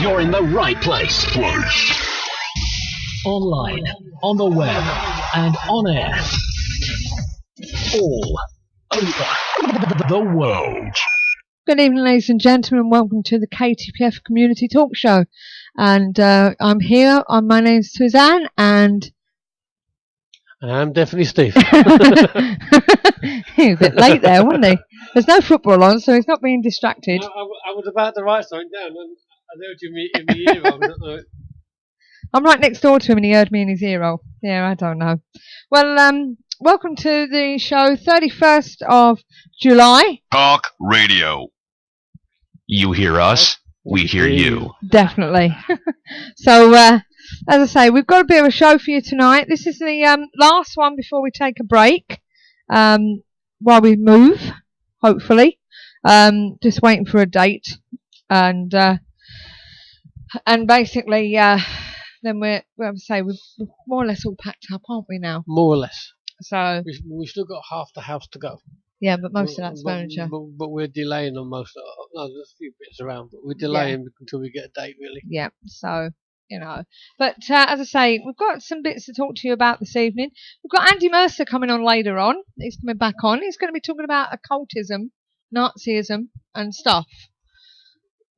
You're in the right place. Online, on the web, and on air. All over the world. Good evening, ladies and gentlemen. Welcome to the KTPF Community Talk Show. And I'm here. My name's Suzanne, and I'm definitely Steve. He was a bit late there, wasn't he? There's no football on, so he's not being distracted. No, I was about to write something down, and I heard you in my ear. I don't know. I'm right next door to him, and he heard me in his ear roll. Yeah, I don't know. Well, welcome to the show, 31st of July. Talk radio. You hear us, we hear you. Definitely. So, as I say, we've got a bit of a show for you tonight. This is the last one before we take a break, while we move, hopefully. Just waiting for a date, and basically, then we're more or less all packed up, aren't we now? More or less. So we've still got half the house to go. Yeah, but most of that's furniture. But we're delaying on most of it. No, there's a few bits around, but we're delaying until we get a date, really. Yeah, so, you know. But as I say, we've got some bits to talk to you about this evening. We've got Andy Mercer coming on later on. He's coming back on. He's going to be talking about occultism, Nazism, and stuff.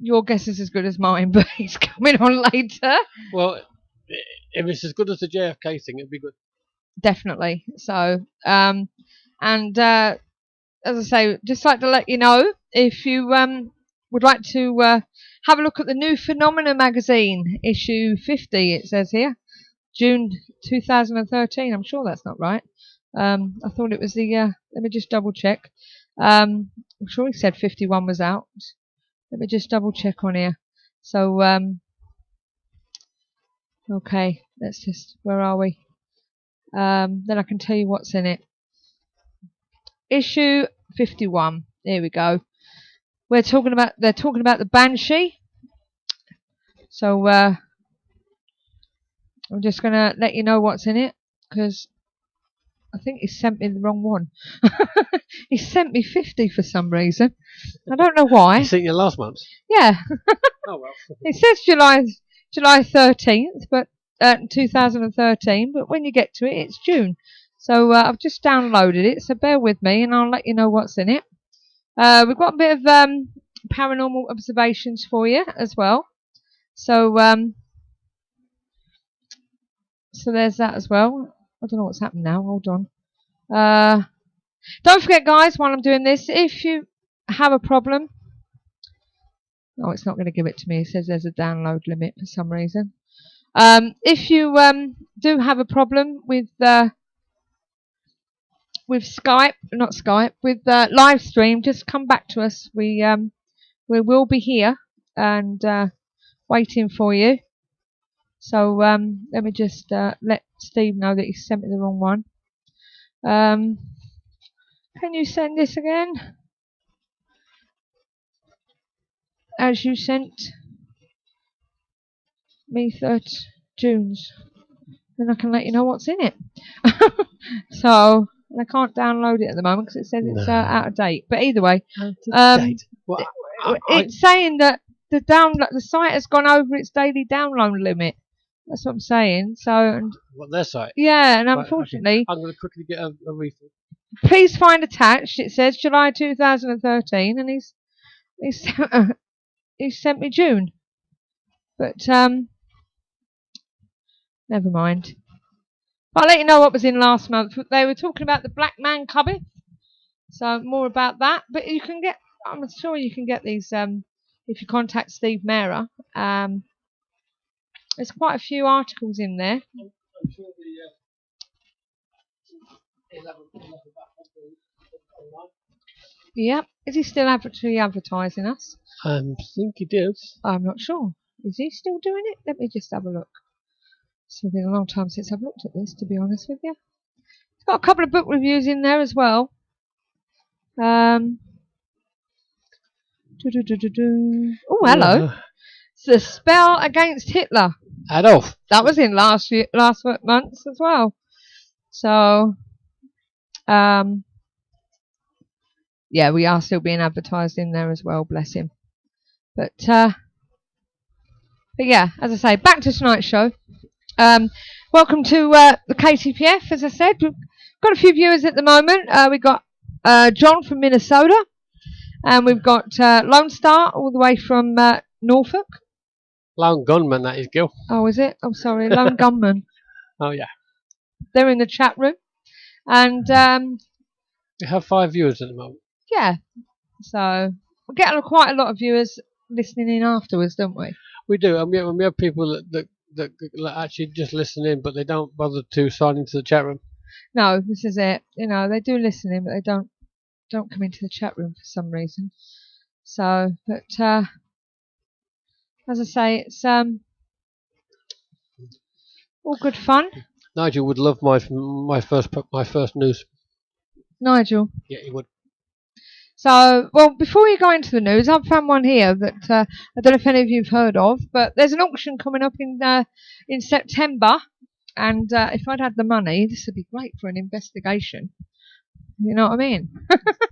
Your guess is as good as mine, but he's coming on later. Well, if it's as good as the JFK thing, it'd be good. Definitely. So, as I say, just like to let you know, if you would like to have a look at the new Phenomena magazine, issue 50, it says here, June 2013. I'm sure that's not right. I thought it was the, let me just double check. I'm sure he said 51 was out. Let me just double check on here. So, okay, let's just, where are we? Then I can tell you what's in it. Issue 51. There we go. They're talking about the Banshee. So I'm just gonna let you know what's in it, because I think he sent me the wrong one. He sent me 50 for some reason. I don't know why. He sent you last month? Yeah. Oh well. It says July 13th, but 2013. But when you get to it, it's June. So I've just downloaded it, so bear with me and I'll let you know what's in it. We've got a bit of paranormal observations for you as well. So so there's that as well. I don't know what's happened now. Hold on. Don't forget, guys, while I'm doing this, if you have a problem... Oh, it's not going to give it to me. It says there's a download limit for some reason. If you do have a problem with Skype, not Skype, with live stream, just come back to us. We will be here and waiting for you. So let me just let Steve know that he sent me the wrong one. Can you send this again? As you sent me 3rd June's. Then I can let you know what's in it. So... I can't download it at the moment because it says it's out of date. But either way, it's saying that the site has gone over its daily download limit. That's what I'm saying. So, what, their site? Yeah, and unfortunately, I'm going to quickly get a refill. Please find attached. It says July 2013, and he's sent me June. But never mind. I'll let you know what was in last month. They were talking about the Black Man Cubby. So more about that. But you can get, I'm sure you can get these if you contact Steve Mera. There's quite a few articles in there. I'm sure Yep. Is he still advertising us? I think he does. I'm not sure. Is he still doing it? Let me just have a look. It's been a long time since I've looked at this, to be honest with you. It's got a couple of book reviews in there as well. Oh, hello. It's The Spell Against Hitler. Adolf. That was in last month as well. So, yeah, we are still being advertised in there as well, bless him. But, But yeah, as I say, back to tonight's show. Welcome to the KTPF. As I said, we've got a few viewers at the moment. We've got John from Minnesota, and we've got Lone Star all the way from Norfolk. Lone Gunman, that is, Gil. Oh, is it? Oh, sorry, Lone Gunman. Oh, yeah. They're in the chat room. And We have 5 viewers at the moment. yeah, so we're getting quite a lot of viewers listening in afterwards, don't we? We do, and we have people that actually just listen in, but they don't bother to sign into the chat room. No, this is it. You know, they do listen in, but they don't come into the chat room for some reason. So, but as I say, it's all good fun. Nigel would love my first news. Nigel. Yeah, he would. So, well, before we go into the news, I've found one here that I don't know if any of you've heard of, but there's an auction coming up in September, and if I'd had the money, this would be great for an investigation. You know what I mean?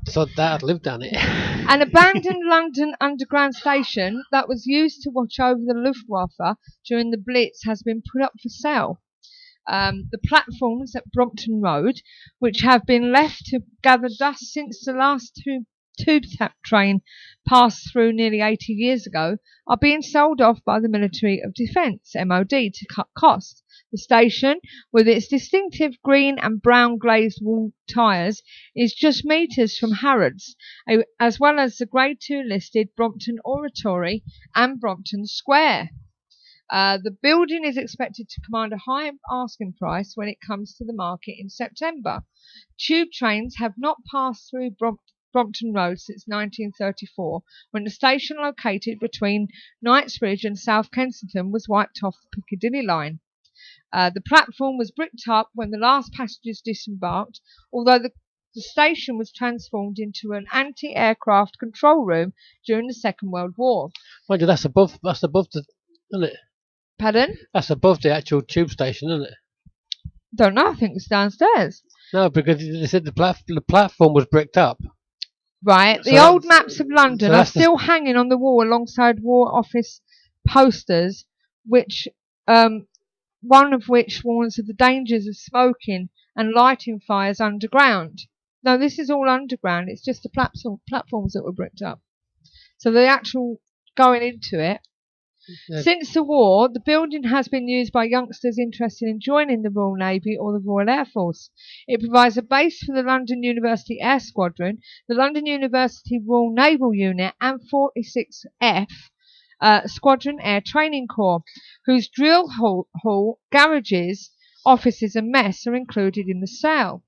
So Dad lived down it. An abandoned London Underground station that was used to watch over the Luftwaffe during the Blitz has been put up for sale. The platforms at Brompton Road, which have been left to gather dust since the last tube train passed through nearly 80 years ago, are being sold off by the Military of Defence, MOD, to cut costs. The station, with its distinctive green and brown glazed wall tyres, is just metres from Harrods, as well as the Grade 2 listed Brompton Oratory and Brompton Square. The building is expected to command a high asking price when it comes to the market in September. Tube trains have not passed through Brompton Road since 1934, when the station located between Knightsbridge and South Kensington was wiped off the Piccadilly line. The platform was bricked up when the last passengers disembarked, although the station was transformed into an anti-aircraft control room during the Second World War. Mind you, that's above the, isn't it? Pardon? That's above the actual tube station, isn't it? Don't know, I think it's downstairs. No, because they said the platform was bricked up. Right, the old maps of London are still hanging on the wall alongside War Office posters, which one of which warns of the dangers of smoking and lighting fires underground. No, this is all underground. It's just the platforms that were bricked up. So the actual going into it. Yeah. Since the war, the building has been used by youngsters interested in joining the Royal Navy or the Royal Air Force. It provides a base for the London University Air Squadron, the London University Royal Naval Unit, and 46F Squadron Air Training Corps, whose drill hall, garages, offices and mess are included in the sale.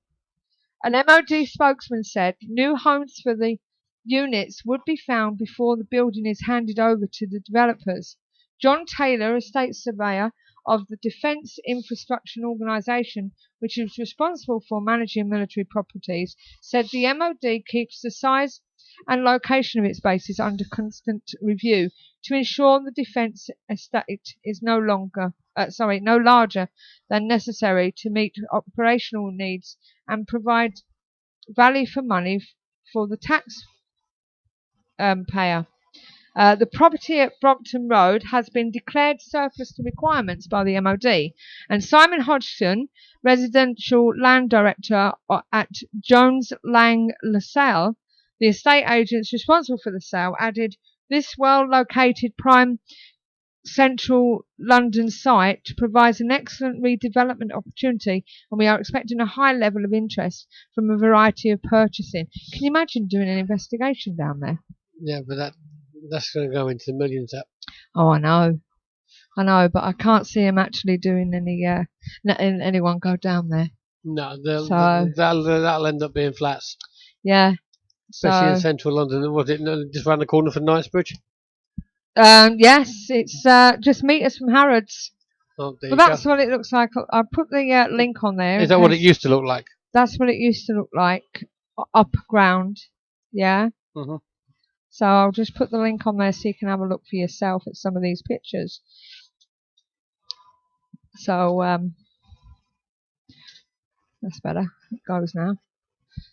An MOD spokesman said new homes for the units would be found before the building is handed over to the developers. John Taylor, estate surveyor of the Defence Infrastructure Organisation, which is responsible for managing military properties, said the MOD keeps the size and location of its bases under constant review to ensure the defence estate is no larger than necessary to meet operational needs and provide value for money for the taxpayer. The property at Brompton Road has been declared surplus to requirements by the MOD, and Simon Hodgson, residential land director at Jones Lang LaSalle, the estate agents responsible for the sale, added, "This well-located prime central London site provides an excellent redevelopment opportunity, and we are expecting a high level of interest from a variety of purchasing." Can you imagine doing an investigation down there? Yeah, but that's going to go into the millions. Oh, I know, but I can't see him actually doing anyone go down there. No, that'll end up being flats. Yeah. Especially in central London. Was it just round the corner from Knightsbridge? Yes, it's just meters from Harrods. Oh, but that's what it looks like. I'll put the link on there. Is that what it used to look like? That's what it used to look like. Up ground. Yeah. Mm-hmm. So I'll just put the link on there so you can have a look for yourself at some of these pictures. So that's better. It goes now.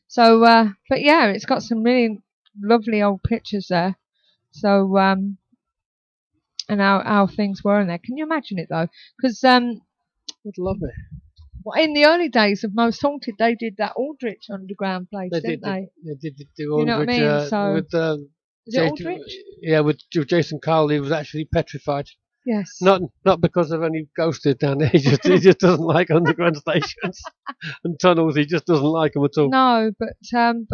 So, but yeah, it's got some really lovely old pictures there. So, and how things were in there. Can you imagine it though? Because I'd love it. in the early days of Most Haunted, they did that Aldrich underground place, didn't they? They did do You know what I Aldrich, mean? So with is it Aldrich? yeah, with Jason Cole. He was actually petrified. Yes. Not because of any ghosted down there. He just doesn't like underground stations and tunnels. He just doesn't like them at all. No, but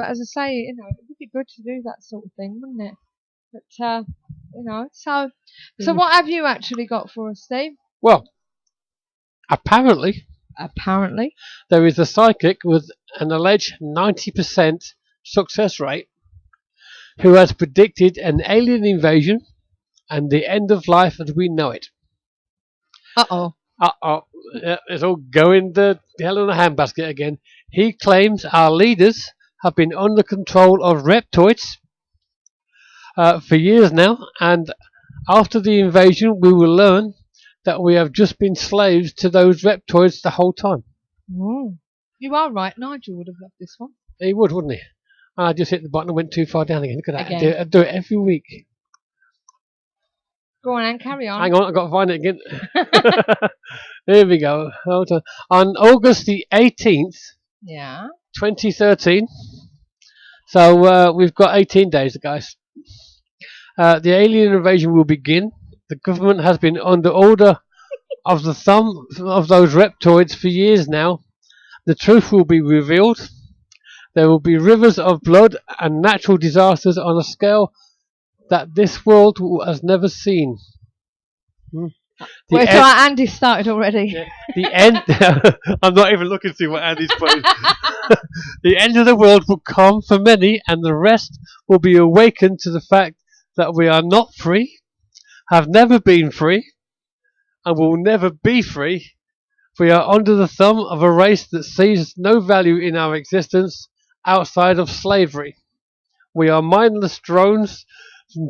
as I say, you know, it would be good to do that sort of thing, wouldn't it? But you know, so what have you actually got for us, Steve? Well, apparently there is a psychic with an alleged 90% success rate who has predicted an alien invasion and the end of life as we know it. Uh-oh. It's all going to hell in a handbasket again. He claims our leaders have been under control of reptoids for years now, and after the invasion we will learn that we have just been slaves to those reptoids the whole time. You are right. Nigel would have loved this one. He would, wouldn't he? I just hit the button and went too far down again. Look at that. I do it every week. Go on and carry on. Hang on, I've got to find it again. Here we go. Hold on. On August the 18th, 2013. So we've got 18 days, guys. The alien invasion will begin. The government has been under order of the thumb of those reptoids for years now. The truth will be revealed. There will be rivers of blood and natural disasters on a scale that this world has never seen. So Andy started already. The end. I'm not even looking to see what Andy's putting. The end of the world will come for many, and the rest will be awakened to the fact that we are not free, have never been free, and will never be free. We are under the thumb of a race that sees no value in our existence outside of slavery. We are mindless drones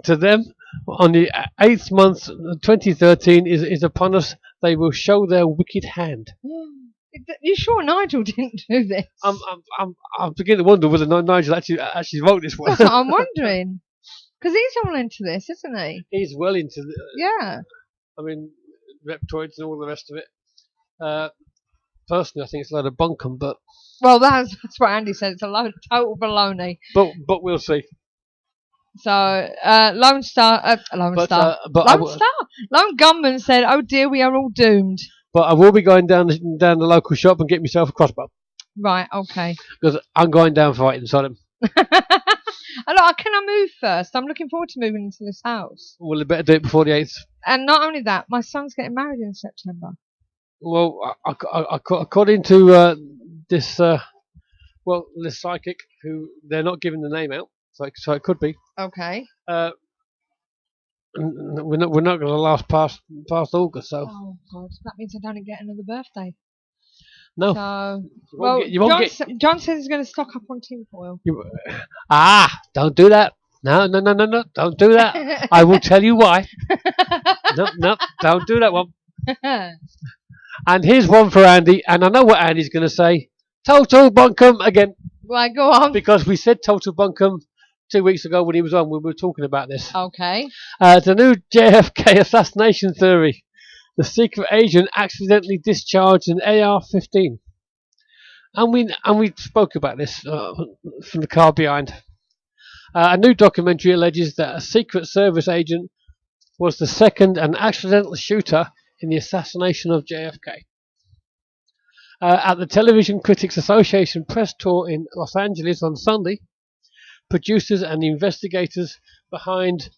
to them. On the 8th month, 2013 is upon us. They will show their wicked hand. You sure Nigel didn't do this? I'm beginning to wonder whether Nigel actually wrote this one. That's what I'm wondering. Because he's all into this, isn't he? He's well into it. Yeah. I mean, reptoids and all the rest of it. Personally, I think it's a load of bunkum, but... Well, that's what Andy said. It's a load of total baloney. But we'll see. So, Lone Gunman said, "Oh dear, we are all doomed." But I will be going down the local shop and get myself a crossbow. Right, okay. Because I'm going down fighting, so Look, can I move first? I'm looking forward to moving into this house. Well, we better do it before the 8th. And not only that, my son's getting married in September. Well, according to this psychic, who they're not giving the name out, so it could be. Okay. We're not going to last past August, so. Oh God, that means I don't get another birthday. No. So, John says he's going to stock up on tinfoil. Don't do that. No, don't do that. I will tell you why. No, don't do that one. And here's one for Andy, and I know what Andy's going to say. Total bunkum again. Right, go on. Because we said total bunkum 2 weeks ago when he was on, we were talking about this. Okay. The new JFK assassination theory. The secret agent accidentally discharged an AR-15. And we spoke about this from the car behind. A new documentary alleges that a Secret Service agent was the second and accidental shooter in the assassination of JFK. At the Television Critics Association press tour in Los Angeles on Sunday, producers and investigators behind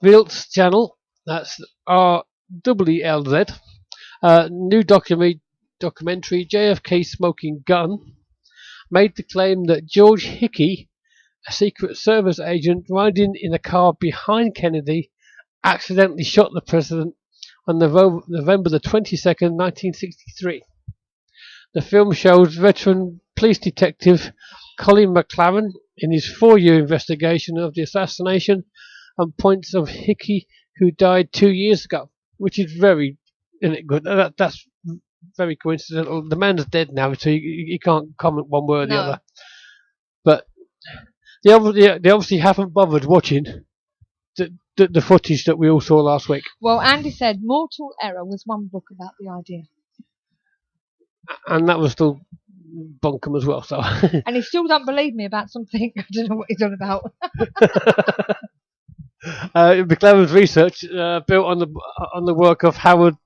Vilt's channel, that's RWLZ, new documentary JFK Smoking Gun, made the claim that George Hickey, a Secret Service agent riding in a car behind Kennedy, accidentally shot the president on November the 22nd, 1963. The film shows veteran police detective Colin McLaren in his 4-year investigation of the assassination and points of Hickey, who died 2 years ago, which is very good. That's very coincidental. The man's dead now, so you can't comment one way or the other. But they obviously haven't bothered watching the footage that we all saw last week. Well, Andy said Mortal Error was one book about the idea. And that was still bunkum as well. So. And he still don't believe me about something. I don't know what he's on about. McLaren's research built on the work of Howard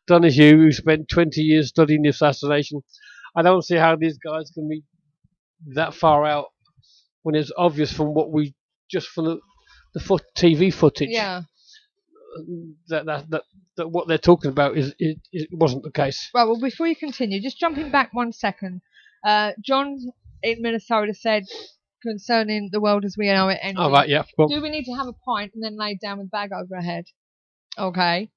Donahue, who spent 20 years studying the assassination. I don't see how these guys can be that far out when it's obvious from what we just from the TV footage. Yeah. That what they're talking about it wasn't the case. Right. Well, before you continue, just jumping back 1 second. John in Minnesota said concerning the world as we know it ending. Oh, right, yeah. Well, do we need to have a pint and then lay down with a bag over our head? Okay.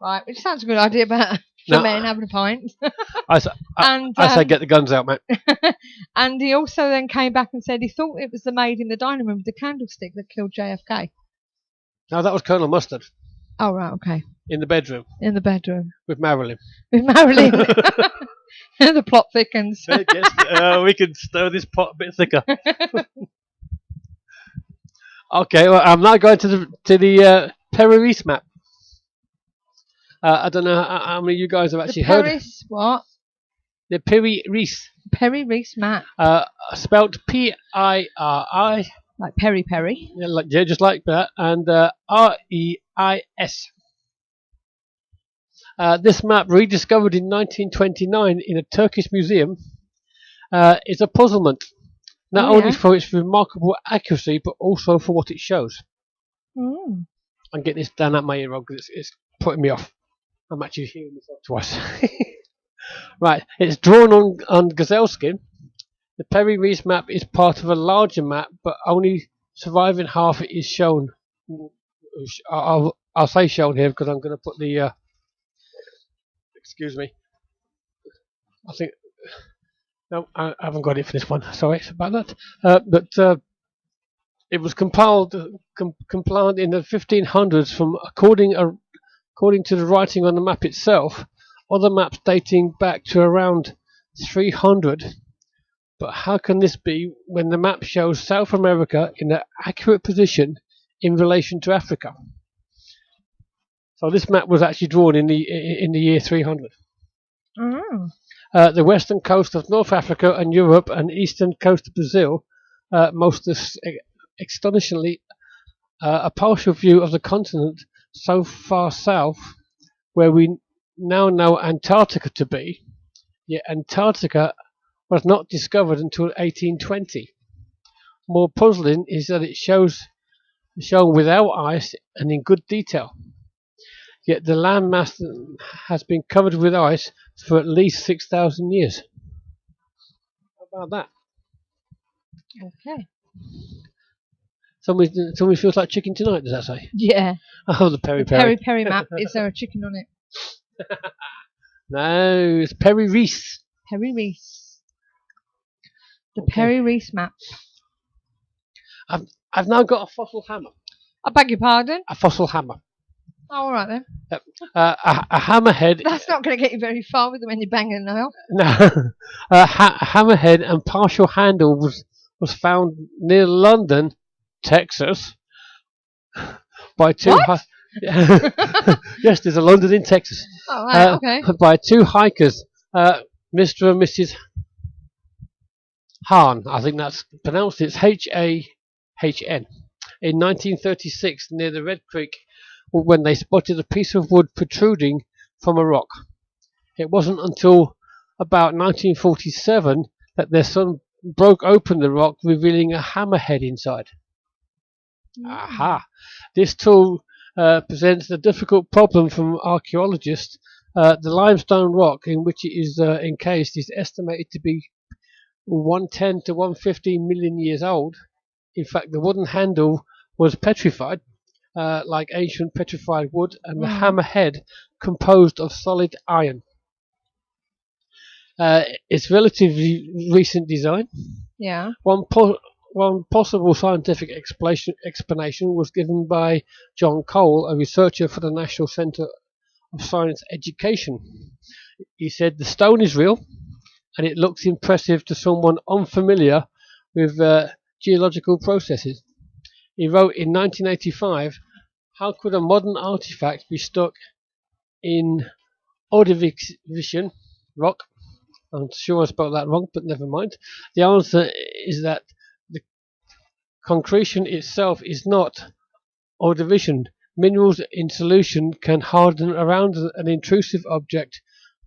Right, which sounds a good idea about the men having a pint. I say get the guns out, mate. And he also then came back and said he thought it was the maid in the dining room with the candlestick that killed JFK. No, that was Colonel Mustard. Oh, right, okay. In the bedroom. In the bedroom. With Marilyn. With Marilyn. The plot thickens. Yes, we can stir this pot a bit thicker. Okay, well, I'm now going to the Perry Reese map. I don't know how many of you guys have actually heard. Paris, what? The Perry Reese. Perry Reese map. Spelt P-I-R-I. Like Perry Perry. Yeah, just like that. And R-E-I-S. This map, rediscovered in 1929 in a Turkish museum, is a puzzlement. Not only for its remarkable accuracy, but also for what it shows. Mm. I'm getting this down at my ear because it's putting me off. I'm actually hearing myself twice. Right, it's drawn on gazelle skin. The Perry Reese map is part of a larger map, but only surviving half it is shown. I'll say shown here because I'm going to put the... excuse me. I think... No, I haven't got it for this one. Sorry about that. But it was compiled in the 1500s from according to the writing on the map itself. Other maps dating back to around 300. But how can this be when the map shows South America in an accurate position in relation to Africa? So this map was actually drawn in the year 300. Mm. The western coast of North Africa and Europe and eastern coast of Brazil, most astonishingly, a partial view of the continent so far south, where we now know Antarctica to be, yet Antarctica was not discovered until 1820. More puzzling is that it shown without ice and in good detail. Yet the landmass has been covered with ice for at least 6,000 years. How about that? Okay. Somebody feels like chicken tonight, does that say? Yeah. Oh, the Perry Perry map. Is there a chicken on it? No, it's Perry Reese. Perry Reese. The Perry Reese map. I've now got a fossil hammer. I beg your pardon? A fossil hammer. Oh, all right then. Yep. A hammerhead. That's not going to get you very far with them when you're banging a nail. No. A hammerhead and partial handle was found near London, Texas, by two. Yes, there's a London in Texas. Oh, right, okay. By two hikers, Mr. and Mrs. Hahn. I think that's pronounced. It's H-A-H-N. In 1936, near the Red Creek, when they spotted a piece of wood protruding from a rock. It wasn't until about 1947 that their son broke open the rock, revealing a hammerhead inside. Aha! This tool presents a difficult problem from archaeologists. The limestone rock in which it is encased is estimated to be 110 to 115 million years old. In fact, the wooden handle was petrified, like ancient petrified wood, and the hammerhead composed of solid iron. It's relatively recent design. Yeah. One possible scientific explanation was given by John Cole, a researcher for the National Centre of Science Education. He said the stone is real and it looks impressive to someone unfamiliar with geological processes. He wrote in 1985, how could a modern artifact be stuck in Ordovician rock? I'm sure I spelled that wrong, but never mind. The answer is that the concretion itself is not Ordovician. Minerals in solution can harden around an intrusive object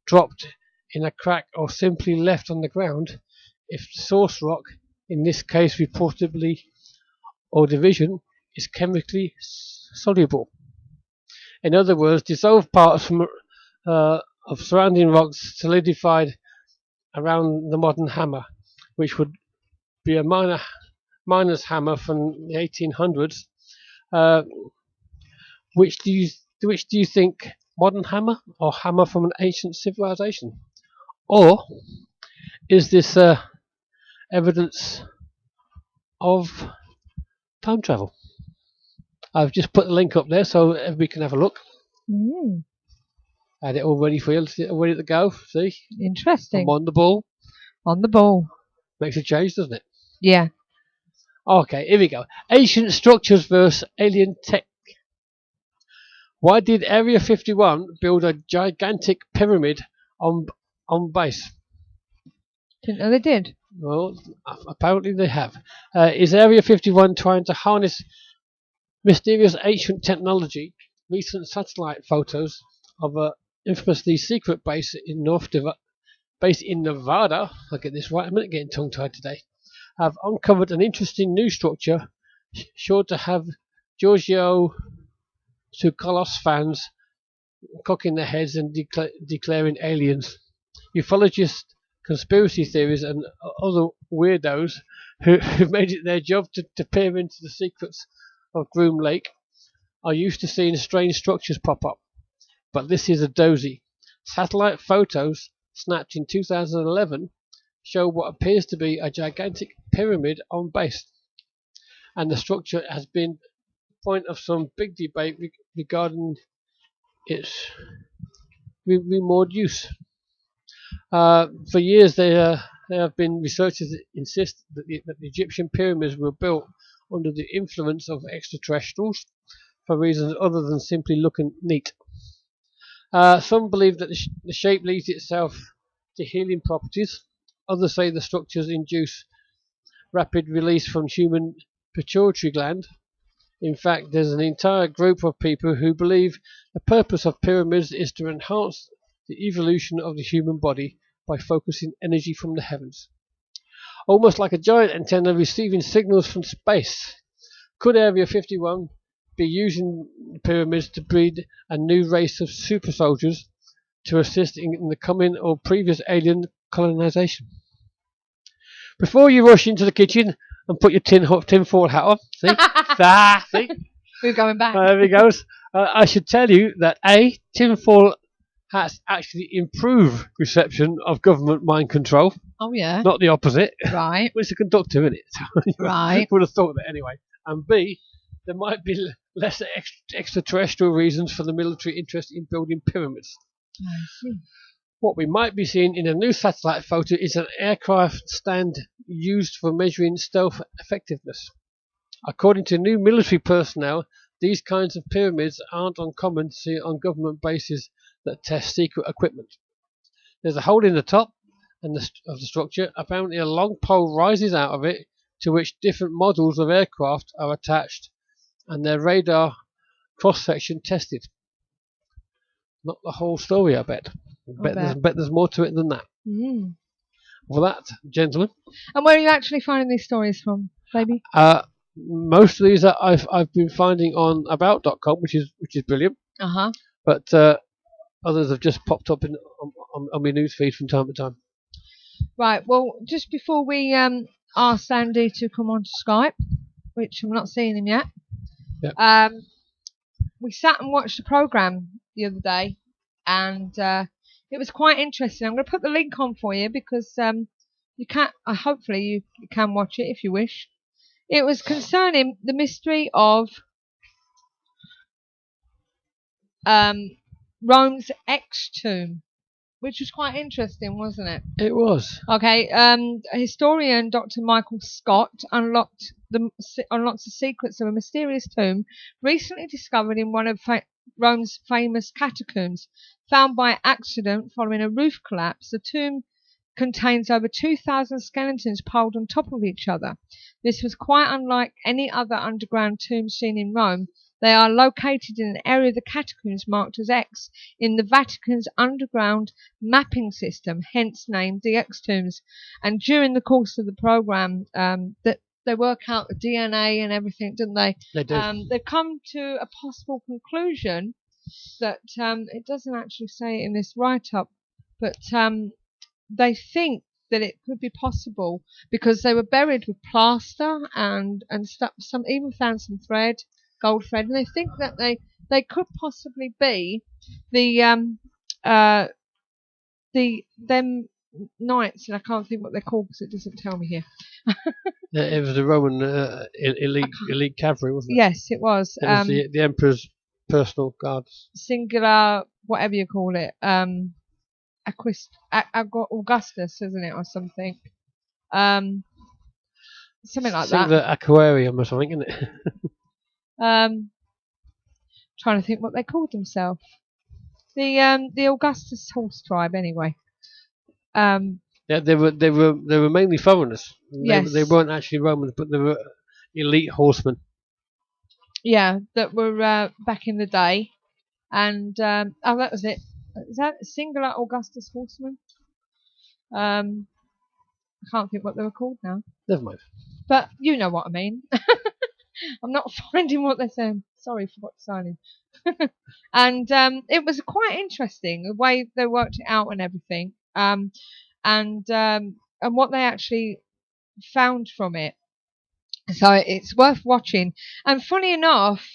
dropped in a crack or simply left on the ground if the source rock, in this case reportedly Ordovician, is chemically soluble. In other words, dissolved parts of surrounding rocks solidified around the modern hammer, which would be a miner's hammer from the 1800s. Which do you think, modern hammer or hammer from an ancient civilization? Or is this evidence of time travel? I've just put the link up there so everybody can have a look. Had it all ready for you, ready to go. See? Interesting. I'm on the ball. On the ball. Makes a change, doesn't it? Yeah. Okay, here we go. Ancient structures versus alien tech. Why did Area 51 build a gigantic pyramid on base? Didn't know they did. Well, apparently they have. Is Area 51 trying to harness mysterious ancient technology? Recent satellite photos of a infamously secret base in Nevada. I'll get this right. I'm getting tongue-tied today. Have uncovered an interesting new structure, sure to have Giorgio Tsoukalos fans cocking their heads and declaring aliens. Ufologists, conspiracy theories, and other weirdos who've made it their job to peer into the secrets of Groom Lake are used to seeing strange structures pop up. But this is a doozy. Satellite photos snapped in 2011 show what appears to be a gigantic pyramid on base, and the structure has been the point of some big debate regarding its remote use. For years, there have been researchers that insist that the Egyptian pyramids were built under the influence of extraterrestrials for reasons other than simply looking neat. Some believe that the shape lends itself to healing properties. Others say the structures induce rapid release from human pituitary gland. In fact, there's an entire group of people who believe the purpose of pyramids is to enhance the evolution of the human body by focusing energy from the heavens. Almost like a giant antenna receiving signals from space. Could Area 51 be using pyramids to breed a new race of super soldiers to assist in the coming or previous alien colonization? Before you rush into the kitchen and put your tinfoil hat on, see? We're going back. There he goes. I should tell you that tinfoil hats actually improve reception of government mind control. Oh yeah. Not the opposite. Right. Well, it's a conductor, isn't it? Right. Would have thought that anyway. And B, there might be less extraterrestrial reasons for the military interest in building pyramids. I see. What we might be seeing in a new satellite photo is an aircraft stand used for measuring stealth effectiveness. According to new military personnel, these kinds of pyramids aren't uncommon to see on government bases that test secret equipment. There's a hole in the top of the structure. Apparently a long pole rises out of it, to which different models of aircraft are attached and their radar cross-section tested. Not the whole story, I bet. I bet there's more to it than that. Mm. Well, that, gentlemen. And where are you actually finding these stories from, baby? Most of these I've been finding on about.com, which is brilliant. But others have just popped up on my news feed from time to time. Right. Well, just before we ask Andy to come on to Skype, which I'm not seeing him yet. Yep. We sat and watched a program the other day, and it was quite interesting. I'm going to put the link on for you because you can. Hopefully, you can watch it if you wish. It was concerning the mystery of Rome's X tomb. which was quite interesting, wasn't it? It was. Okay, historian Dr. Michael Scott unlocked the secrets of a mysterious tomb recently discovered in one of Rome's famous catacombs. Found by accident following a roof collapse, the tomb contains over 2,000 skeletons piled on top of each other. This was quite unlike any other underground tomb seen in Rome. They are located in an area of the catacombs marked as X in the Vatican's underground mapping system, hence named the X tombs. And during the course of the program, that they work out the DNA and everything, didn't they? They do. They've come to a possible conclusion that it doesn't actually say it in this write-up, but they think that it could be possible because they were buried with plaster and stuff. Some even found some thread, gold thread, and they think that they could possibly be them knights, and I can't think what they're called because it doesn't tell me here. It was the Roman elite cavalry, wasn't it? Yes, it was. It was the emperor's personal guards. Singular, whatever you call it. Augustus, isn't it, or something? Something like that. The aquarium or something, isn't it? Trying to think what they called themselves. The Augustus horse tribe, anyway. Yeah, they were mainly foreigners. Yes. They weren't actually Romans, but they were elite horsemen. Yeah, that were back in the day, and that was it. Is that a singular Augustus horseman? I can't think what they were called now. Never mind. But you know what I mean. I'm not finding what they're saying. Sorry for what's signing. And it was quite interesting the way they worked it out and everything. And what they actually found from it. So it's worth watching. And funny enough,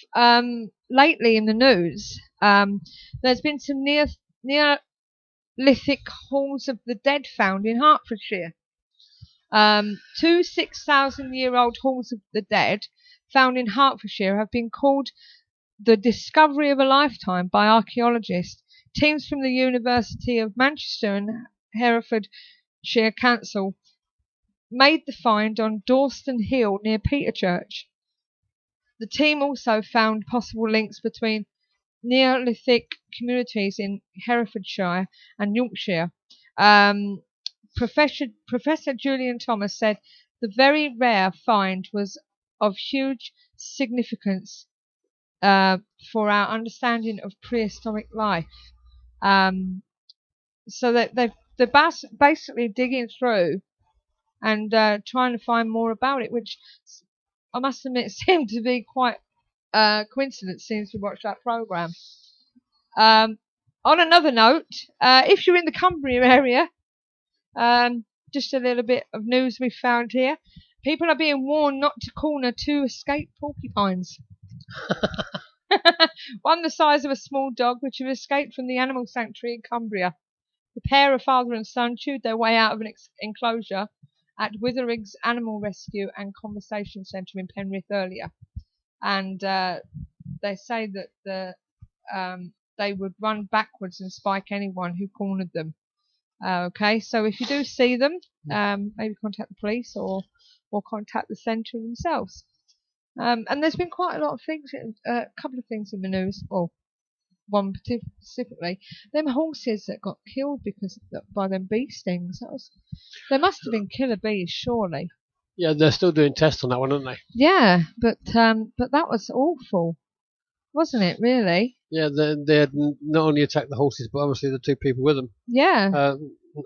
lately in the news, there's been some Neolithic halls of the dead found in Hertfordshire. 2 6,000-year-old halls of the dead found in Hertfordshire have been called the discovery of a lifetime by archaeologists. Teams from the University of Manchester and Herefordshire Council made the find on Dawston Hill near Peterchurch. The team also found possible links between Neolithic communities in Herefordshire and Yorkshire. Professor Julian Thomas said the very rare find was of huge significance for our understanding of prehistoric life. So that they're basically digging through and trying to find more about it, which I must admit seemed to be quite coincidence since we watched that programme. On another note, if you're in the Cumbria area, just a little bit of news we found here. People are being warned not to corner 2 escaped porcupines. One the size of a small dog, which have escaped from the animal sanctuary in Cumbria. The pair of father and son chewed their way out of an enclosure at Witheriggs Animal Rescue and Conversation Centre in Penrith earlier. And they say that they would run backwards and spike anyone who cornered them. Okay, so if you do see them, maybe contact the police or contact the centre themselves. And there's been quite a lot of things, a couple of things in the news, or one specifically. Them horses that got killed by them bee stings. There must have been killer bees, surely. Yeah, they're still doing tests on that one, aren't they? Yeah, but that was awful, wasn't it? Really? Yeah, they had not only attacked the horses, but obviously the 2 people with them. Yeah.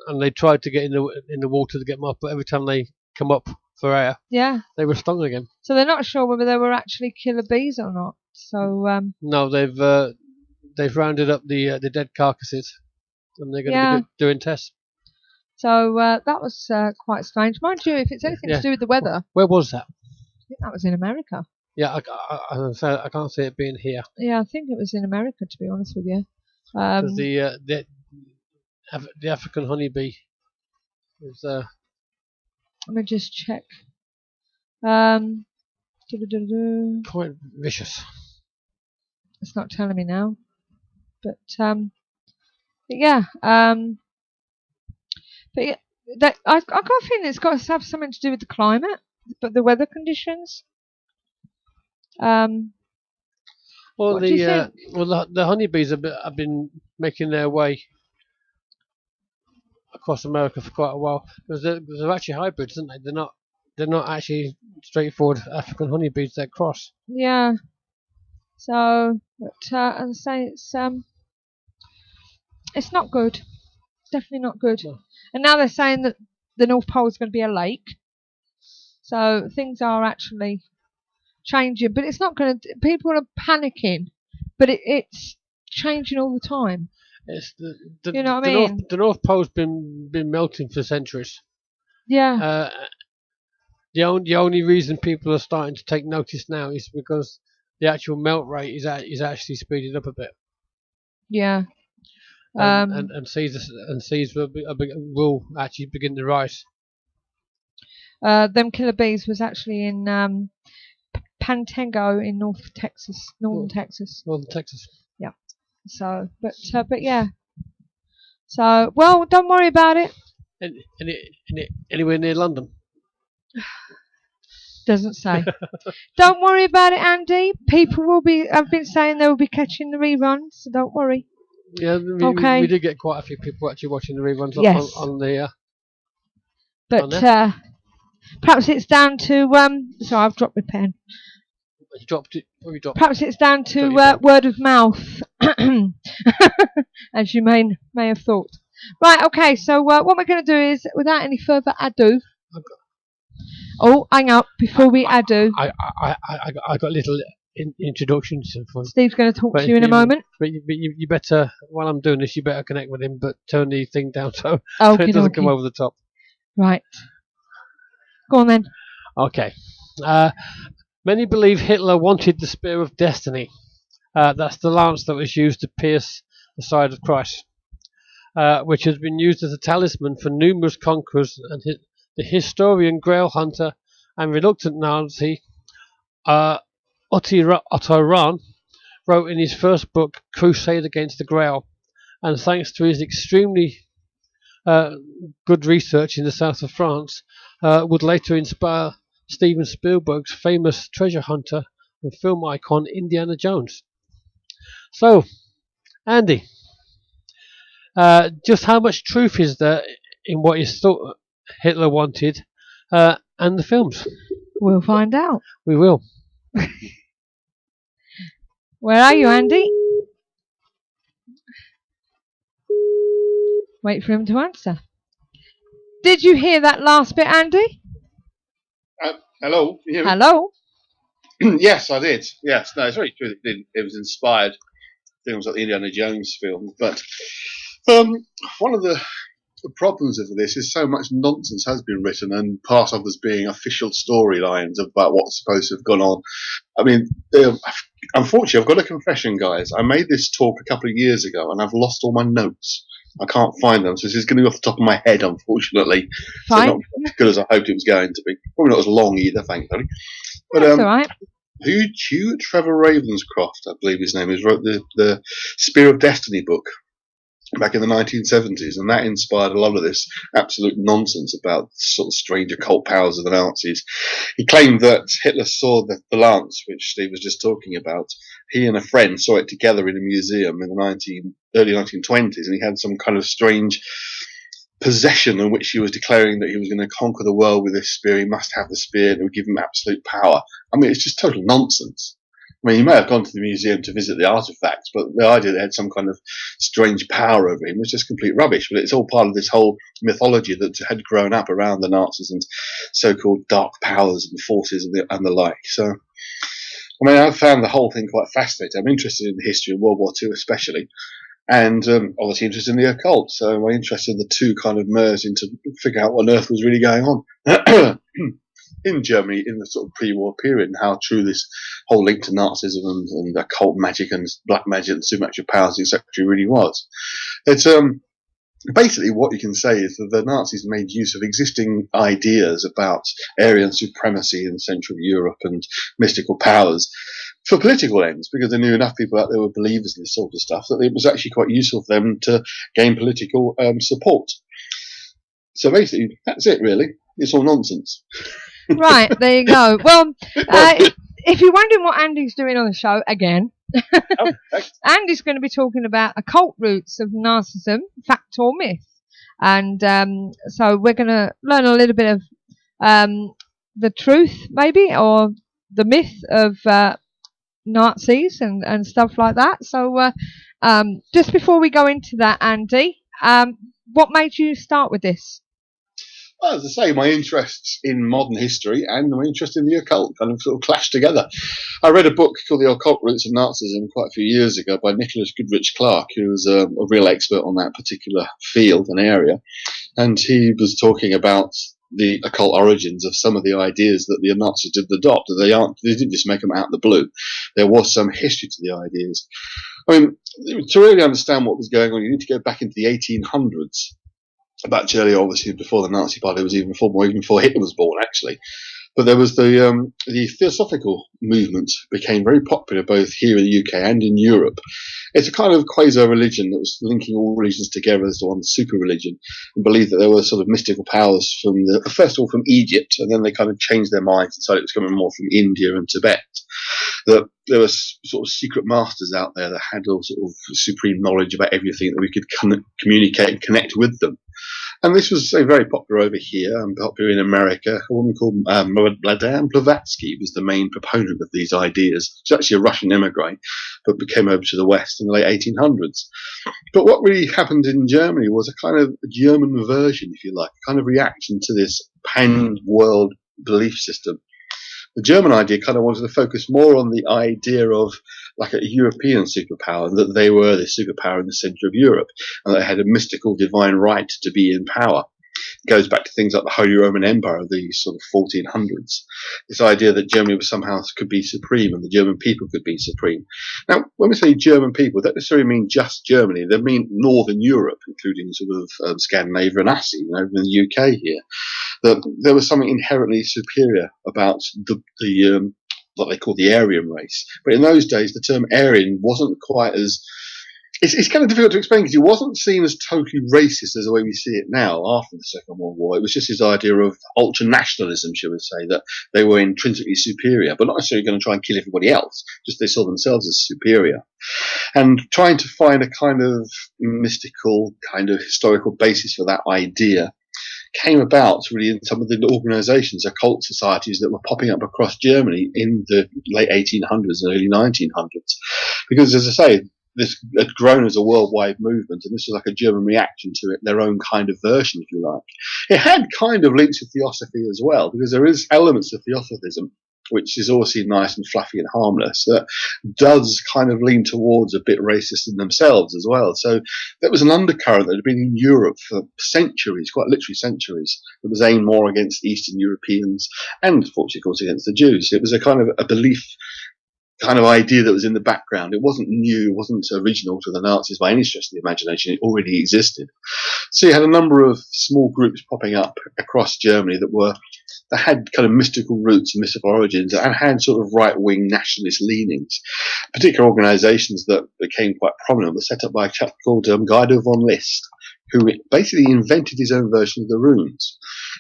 And they tried to get in the water to get them up, but every time they come up for air, they were stung again. So they're not sure whether they were actually killer bees or not. So no, they've rounded up the dead carcasses, and they're going to be doing tests. So that was quite strange, mind you. If it's anything to do with the weather, where was that? I think that was in America. Yeah, I can't see it being here. Yeah, I think it was in America, to be honest with you. The African honeybee is. Let me just check. Quite vicious. It's not telling me now, but yeah. But yeah, I got a feeling it's got to have something to do with the climate, but the weather conditions. Well, What do you think? the honeybees have been making their way across America for quite a while. Because they're actually hybrids, aren't they? They're not actually straightforward African honeybees. They're cross. Yeah. So, but as I say, it's not good. Definitely not good. No. And now they're saying that the North Pole is going to be a lake. So things are actually changing, but it's not going to. People are panicking, but it's changing all the time. It's You know what I mean? The North Pole's been melting for centuries. Yeah. The only reason people are starting to take notice now is because the actual melt rate is actually speeding up a bit. Yeah. And seas will actually begin to rise. Them killer bees was actually in Pantango in northern Texas. Northern Texas. Yeah. So, but yeah. So, well, don't worry about it. Anywhere near London? Doesn't say. Don't worry about it, Andy. People I've been saying they will be catching the reruns, so don't worry. Yeah, we did get quite a few people actually watching the reruns Yes. on the. But perhaps it's down to sorry, I've dropped my pen. You dropped it. Or you dropped Perhaps it's down to word of mouth, as you may have thought. Right. Okay. So what we're going to do is, without any further ado. Oh, hang up before we ado. I got little introductions. Steve's going to talk to you in a moment. But you better, while I'm doing this, you better connect with him, but turn the thing down so it doesn't come over the top. Right. Go on then. Okay. Many believe Hitler wanted the Spear of Destiny. That's the lance that was used to pierce the side of Christ, which has been used as a talisman for numerous conquerors. And the historian, Grail hunter, and reluctant Nazi Otto Rahn wrote in his first book, Crusade Against the Grail, and thanks to his extremely good research in the south of France, would later inspire Steven Spielberg's famous treasure hunter and film icon Indiana Jones. So, Andy, just how much truth is there in what is thought Hitler wanted and the films? We'll find out. We will. Where are you, Andy? Wait for him to answer. Did you hear that last bit, Andy? Hello? You hear me? Hello? Yes, I did. Yes, no, it's very true. It was inspired films like the Indiana Jones film. But one of the problems of this is so much nonsense has been written, and part of us being official storylines about what's supposed to have gone on. I mean, unfortunately, I've got a confession, guys. I made this talk a couple of years ago, and I've lost all my notes. I can't find them, so this is going to be off the top of my head, unfortunately. Fine. So not as good as I hoped it was going to be. Probably not as long either, thankfully. But That's all right. Hugh Trevor Ravenscroft, I believe his name is, wrote the Spear of Destiny book back in the 1970s, and that inspired a lot of this absolute nonsense about sort of strange occult powers of the Nazis. He claimed that Hitler saw the lance, which Steve was just talking about. He and a friend saw it together in a museum in the early 1920s, and he had some kind of strange possession in which he was declaring that he was going to conquer the world with this spear. He must have the spear, and it would give him absolute power. I mean, it's just total nonsense. I mean, he may have gone to the museum to visit the artifacts, but the idea that it had some kind of strange power over him was just complete rubbish. But it's all part of this whole mythology that had grown up around the Nazis and so-called dark powers and forces and the like. So, I mean, I found the whole thing quite fascinating. I'm interested in the history of World War II especially, and obviously interested in the occult. So my interest in the two kind of merged into figure out what on earth was really going on in Germany in the sort of pre-war period, and how true this whole link to Nazism and occult magic and black magic and supernatural powers, etc., really was. It's basically what you can say is that the Nazis made use of existing ideas about Aryan supremacy in Central Europe and mystical powers for political ends, because they knew enough people out there were believers in this sort of stuff that it was actually quite useful for them to gain political support. So basically, that's it, really. It's all nonsense. Right, there you go. Well, if you're wondering what Andy's doing on the show, again, Oh, thanks. Andy's going to be talking about occult roots of Nazism, fact or myth. And so we're going to learn a little bit of the truth, maybe, or the myth of Nazis and stuff like that. So just before we go into that, Andy, what made you start with this? Well, as I say, my interests in modern history and my interest in the occult kind of sort of clashed together. I read a book called The Occult Roots of Nazism quite a few years ago by Nicholas Goodrich Clark, who was a real expert on that particular field and area. And he was talking about the occult origins of some of the ideas that the Nazis did adopt. They didn't just make them out of the blue. There was some history to the ideas. I mean, to really understand what was going on, you need to go back into the 1800s. Much earlier, obviously, before the Nazi Party was even formed, or even before Hitler was born, actually. But there was the Theosophical movement became very popular both here in the UK and in Europe. It's a kind of quasi-religion that was linking all religions together as one super religion, and believed that there were sort of mystical powers from first of all from Egypt, and then they kind of changed their minds and decided it was coming more from India and Tibet. That there were sort of secret masters out there that had all sort of supreme knowledge about everything, that we could communicate and connect with them. And this was very popular over here and popular in America. A woman called Madame Blavatsky was the main proponent of these ideas. She's actually a Russian immigrant, but came over to the West in the late 1800s. But what really happened in Germany was a kind of German version, if you like, a kind of reaction to this pan-world belief system. The German idea kind of wanted to focus more on the idea of like a European superpower, and that they were the superpower in the centre of Europe, and they had a mystical divine right to be in power. It goes back to things like the Holy Roman Empire of the sort of 1400s. This idea that Germany was somehow could be supreme and the German people could be supreme. Now, when we say German people, that doesn't necessarily mean just Germany. They mean Northern Europe, including sort of Scandinavia and us, over in the UK here. That there was something inherently superior about the what they call the Aryan race. But in those days, the term Aryan wasn't quite as... It's kind of difficult to explain because it wasn't seen as totally racist as the way we see it now after the Second World War. It was just this idea of ultra-nationalism, shall we say, that they were intrinsically superior, but not necessarily going to try and kill everybody else, just they saw themselves as superior. And trying to find a kind of mystical, kind of historical basis for that idea came about really in some of the organizations, occult societies that were popping up across Germany in the late 1800s and early 1900s. Because, as I say, this had grown as a worldwide movement, and this was like a German reaction to it, their own kind of version, if you like. It had kind of links with theosophy as well, because there is elements of theosophism, which is obviously nice and fluffy and harmless, that does kind of lean towards a bit racist in themselves as well. So there was an undercurrent that had been in Europe for centuries, quite literally centuries, that was aimed more against Eastern Europeans and, fortunately, of course, against the Jews. It was a kind of a belief kind of idea that was in the background. It wasn't new, it wasn't original to the Nazis by any stretch of the imagination. It already existed. So you had a number of small groups popping up across Germany that had kind of mystical roots and mystical origins and had sort of right-wing nationalist leanings. Particular organisations that became quite prominent were set up by a chap called Guido von List, who basically invented his own version of the runes.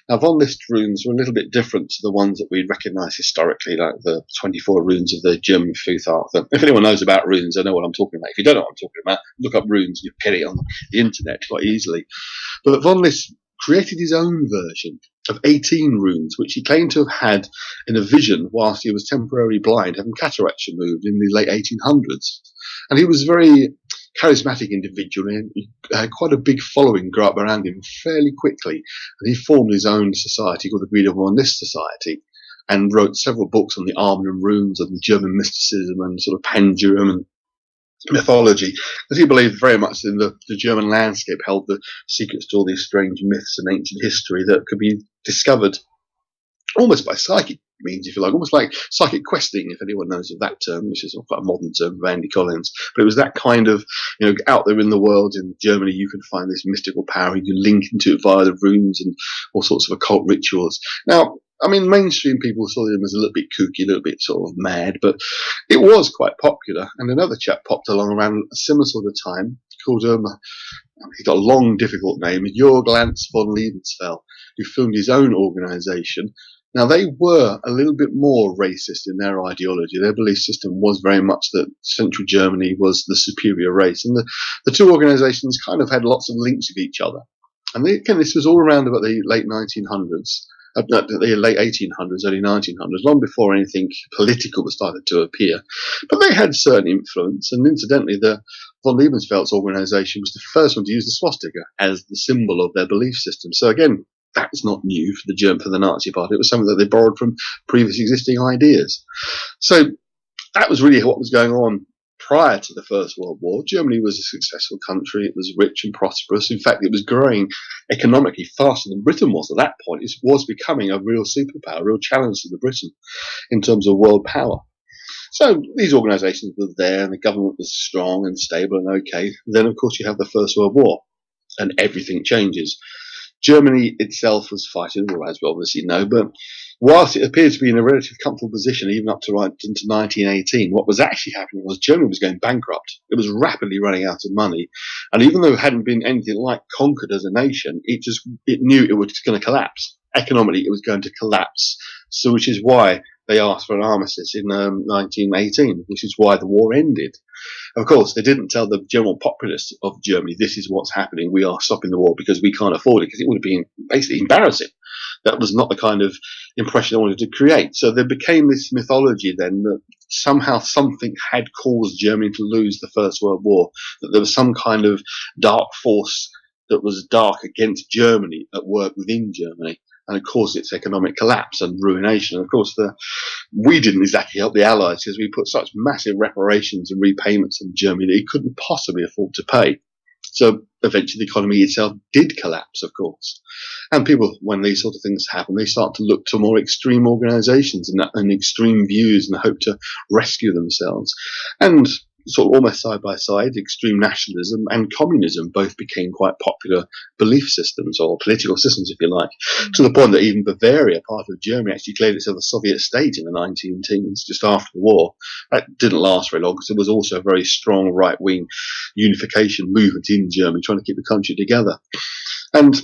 Now, von List runes were a little bit different to the ones that we'd recognise historically, like the 24 runes of the German Futhark. If anyone knows about runes, they know what I'm talking about. If you don't know what I'm talking about, look up runes and you get it on the internet quite easily. But von List created his own version of 18 runes, which he claimed to have had in a vision whilst he was temporarily blind, having cataracts removed in the late 1800s. And he was a very charismatic individual, and he had quite a big following grew up around him fairly quickly. And he formed his own society called the Guido von List Society, and wrote several books on the Armen and runes and the German mysticism and sort of pan-German mythology, as he believed very much in the German landscape held the secrets to all these strange myths and ancient history that could be discovered almost by psychic means, if you like, almost like psychic questing, if anyone knows of that term, which is quite a modern term of Andy Collins. But it was that kind of, out there in the world, in Germany, you can find this mystical power, you can link into it via the runes and all sorts of occult rituals. Now, I mean, mainstream people saw him as a little bit kooky, a little bit sort of mad, but it was quite popular. And another chap popped along around a similar sort of time called He's got a long, difficult name, Jörg Lanz von Lebensfeld, who formed his own organisation. Now, they were a little bit more racist in their ideology. Their belief system was very much that Central Germany was the superior race. And the two organisations kind of had lots of links with each other. And again, this was all around about the late 1900s. The late 1800s, early 1900s, long before anything political was started to appear. But they had certain influence, and incidentally, the von Lebensfeld's organisation was the first one to use the swastika as the symbol of their belief system. So again, that's not new for the Nazi Party. It was something that they borrowed from previous existing ideas. So that was really what was going on prior to the First World War. Germany was a successful country. It was rich and prosperous. In fact, it was growing economically faster than Britain was at that point. It was becoming a real superpower, a real challenge to the Britain in terms of world power. So these organisations were there, and the government was strong and stable and okay. Then, of course, you have the First World War, and everything changes. Germany itself was fighting, as we obviously know, but whilst it appeared to be in a relatively comfortable position, even up to right into 1918, what was actually happening was Germany was going bankrupt. It was rapidly running out of money, and even though it hadn't been anything like conquered as a nation, it knew it was going to collapse. Economically, it was going to collapse. So, which is why they asked for an armistice in 1918, which is why the war ended. Of course, they didn't tell the general populace of Germany, this is what's happening, we are stopping the war because we can't afford it, because it would have been basically embarrassing. That was not the kind of impression they wanted to create. So there became this mythology then that somehow something had caused Germany to lose the First World War, that there was some kind of dark force that was dark against Germany at work within Germany. And of course, its economic collapse and ruination. And of course, we didn't exactly help the Allies because we put such massive reparations and repayments on Germany that it couldn't possibly afford to pay. So eventually the economy itself did collapse, of course. And people, when these sort of things happen, they start to look to more extreme organisations and extreme views and hope to rescue themselves. And sort of almost side by side, extreme nationalism and communism both became quite popular belief systems, or political systems, if you like, to the point that even Bavaria, part of Germany, actually declared itself a Soviet state in the 19-teens, just after the war. That didn't last very long because there was also a very strong right-wing unification movement in Germany trying to keep the country together. And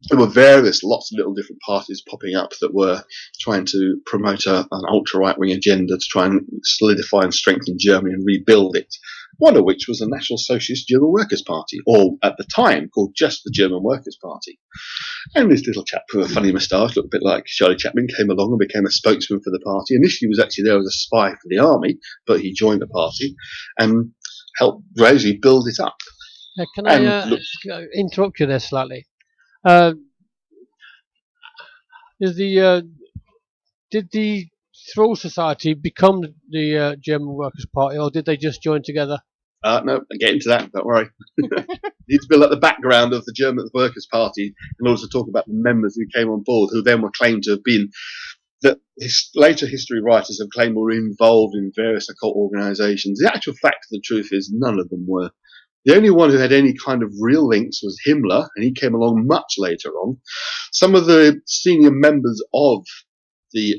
there were lots of little different parties popping up that were trying to promote an ultra-right-wing agenda to try and solidify and strengthen Germany and rebuild it. One of which was the National Socialist German Workers' Party, or at the time called just the German Workers' Party. And this little chap with a funny moustache, looked a bit like Charlie Chaplin, came along and became a spokesman for the party. Initially, he was actually there as a spy for the army, but he joined the party and helped gradually build it up. Can I interrupt you there slightly? Did the Thrill Society become the German Workers' Party, or did they just join together? No, I'll get into that, don't worry. Need to build up the background of the German Workers' Party in order to talk about the members who came on board, who then were claimed to have been, that later history writers have claimed were involved in various occult organisations. The actual fact of the truth is none of them were. The only one who had any kind of real links was Himmler, and he came along much later on. Some of the senior members of the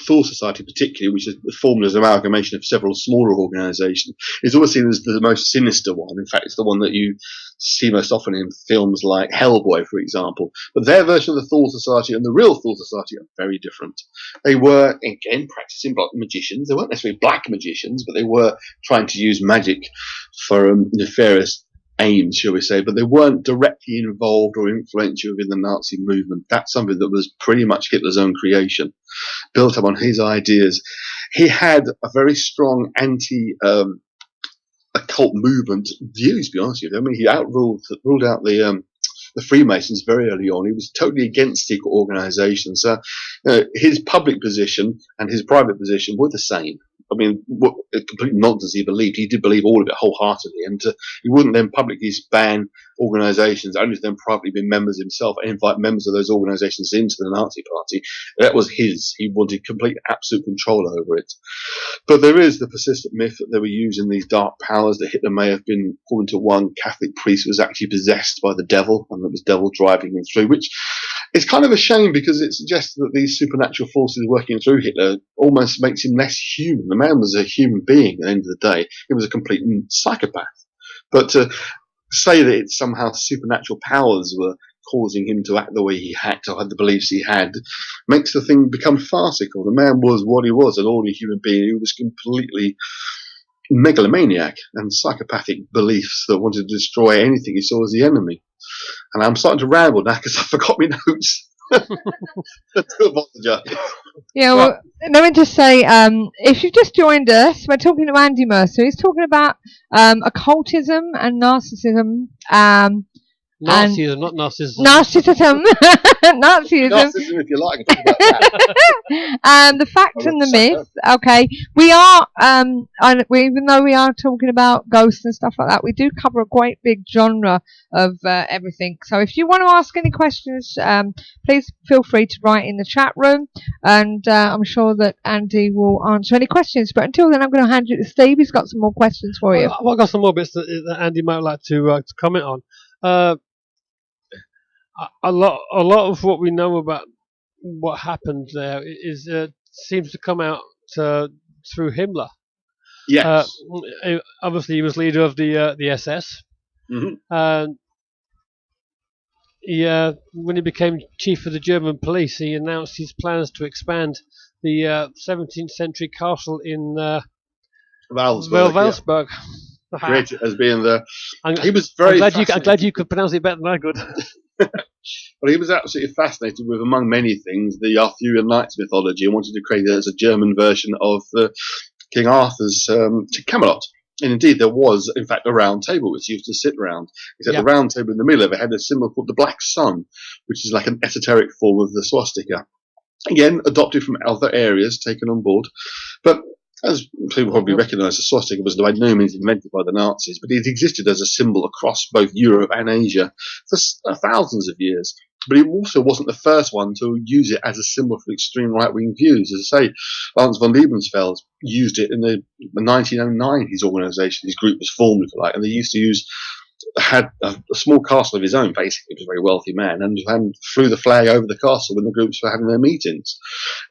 Thor Society, particularly, which is formed as an amalgamation of several smaller organisations, is always seen as the most sinister one. In fact, it's the one that you see most often in films like Hellboy, for example. But their version of the Thor Society and the real Thor Society are very different. They were, again, practicing black magicians. They weren't necessarily black magicians, but they were trying to use magic for nefarious aims, shall we say, but they weren't directly involved or influential within the Nazi movement. That's something that was pretty much Hitler's own creation, built up on his ideas. He had a very strong anti-occult movement views, to be honest with you. I mean, he ruled out the Freemasons very early on. He was totally against secret organisations. His public position and his private position were the same. I mean, what complete nonsense he believed. He did believe all of it wholeheartedly, and he wouldn't then publicly ban organisations, only to then privately be members himself and invite members of those organisations into the Nazi Party. That was his. He wanted complete, absolute control over it. But there is the persistent myth that they were using these dark powers, that Hitler may have been, according to one Catholic priest, was actually possessed by the devil, and that was devil driving him through, which is kind of a shame because it suggests that these supernatural forces working through Hitler almost makes him less human. The man was a human being at the end of the day. He was a complete psychopath. But say that it's somehow supernatural powers were causing him to act the way he acted or had the beliefs he had makes the thing become farcical. The man was what he was, an ordinary human being who was completely megalomaniac and psychopathic beliefs that wanted to destroy anything he saw as the enemy. And I'm starting to ramble now because I forgot my notes. I do apologise. Yeah, well, let me just say, if you've just joined us, we're talking to Andy Mercer. He's talking about occultism and narcissism. Nazism, not narcissism. Narcissism. Nazism. Narcissism, if you like. Talk about that. The facts and the myths. Okay, we are, even though we are talking about ghosts and stuff like that, we do cover a quite big genre of everything. So if you want to ask any questions, please feel free to write in the chat room, and I'm sure that Andy will answer any questions. But until then, I'm going to hand you to Steve. He's got some more questions for you. I've got some more bits that Andy might like to comment on. A lot of what we know about what happened there is seems to come out through Himmler. Yes. Obviously, he was leader of the SS. Mm-hmm. And when he became chief of the German police, he announced his plans to expand the 17th century castle in Welsberg. Created as being he was I'm glad you could pronounce it better than I could. Well, he was absolutely fascinated with, among many things, the Arthurian Knights mythology, and wanted to create it as a German version of King Arthur's Camelot. And indeed, there was, in fact, a round table which used to sit around. Except the round table in the middle of it had a symbol called the Black Sun, which is like an esoteric form of the swastika. Again, adopted from other areas, taken on board. But as people probably recognise, the swastika was by no means invented by the Nazis, but it existed as a symbol across both Europe and Asia for thousands of years. But he also wasn't the first one to use it as a symbol for extreme right-wing views. As I say, Lance von Liebensfeld used it in the 1909. His organisation, his group was formed, if you like, and they used to had a small castle of his own, basically. He was a very wealthy man, and flew the flag over the castle when the groups were having their meetings.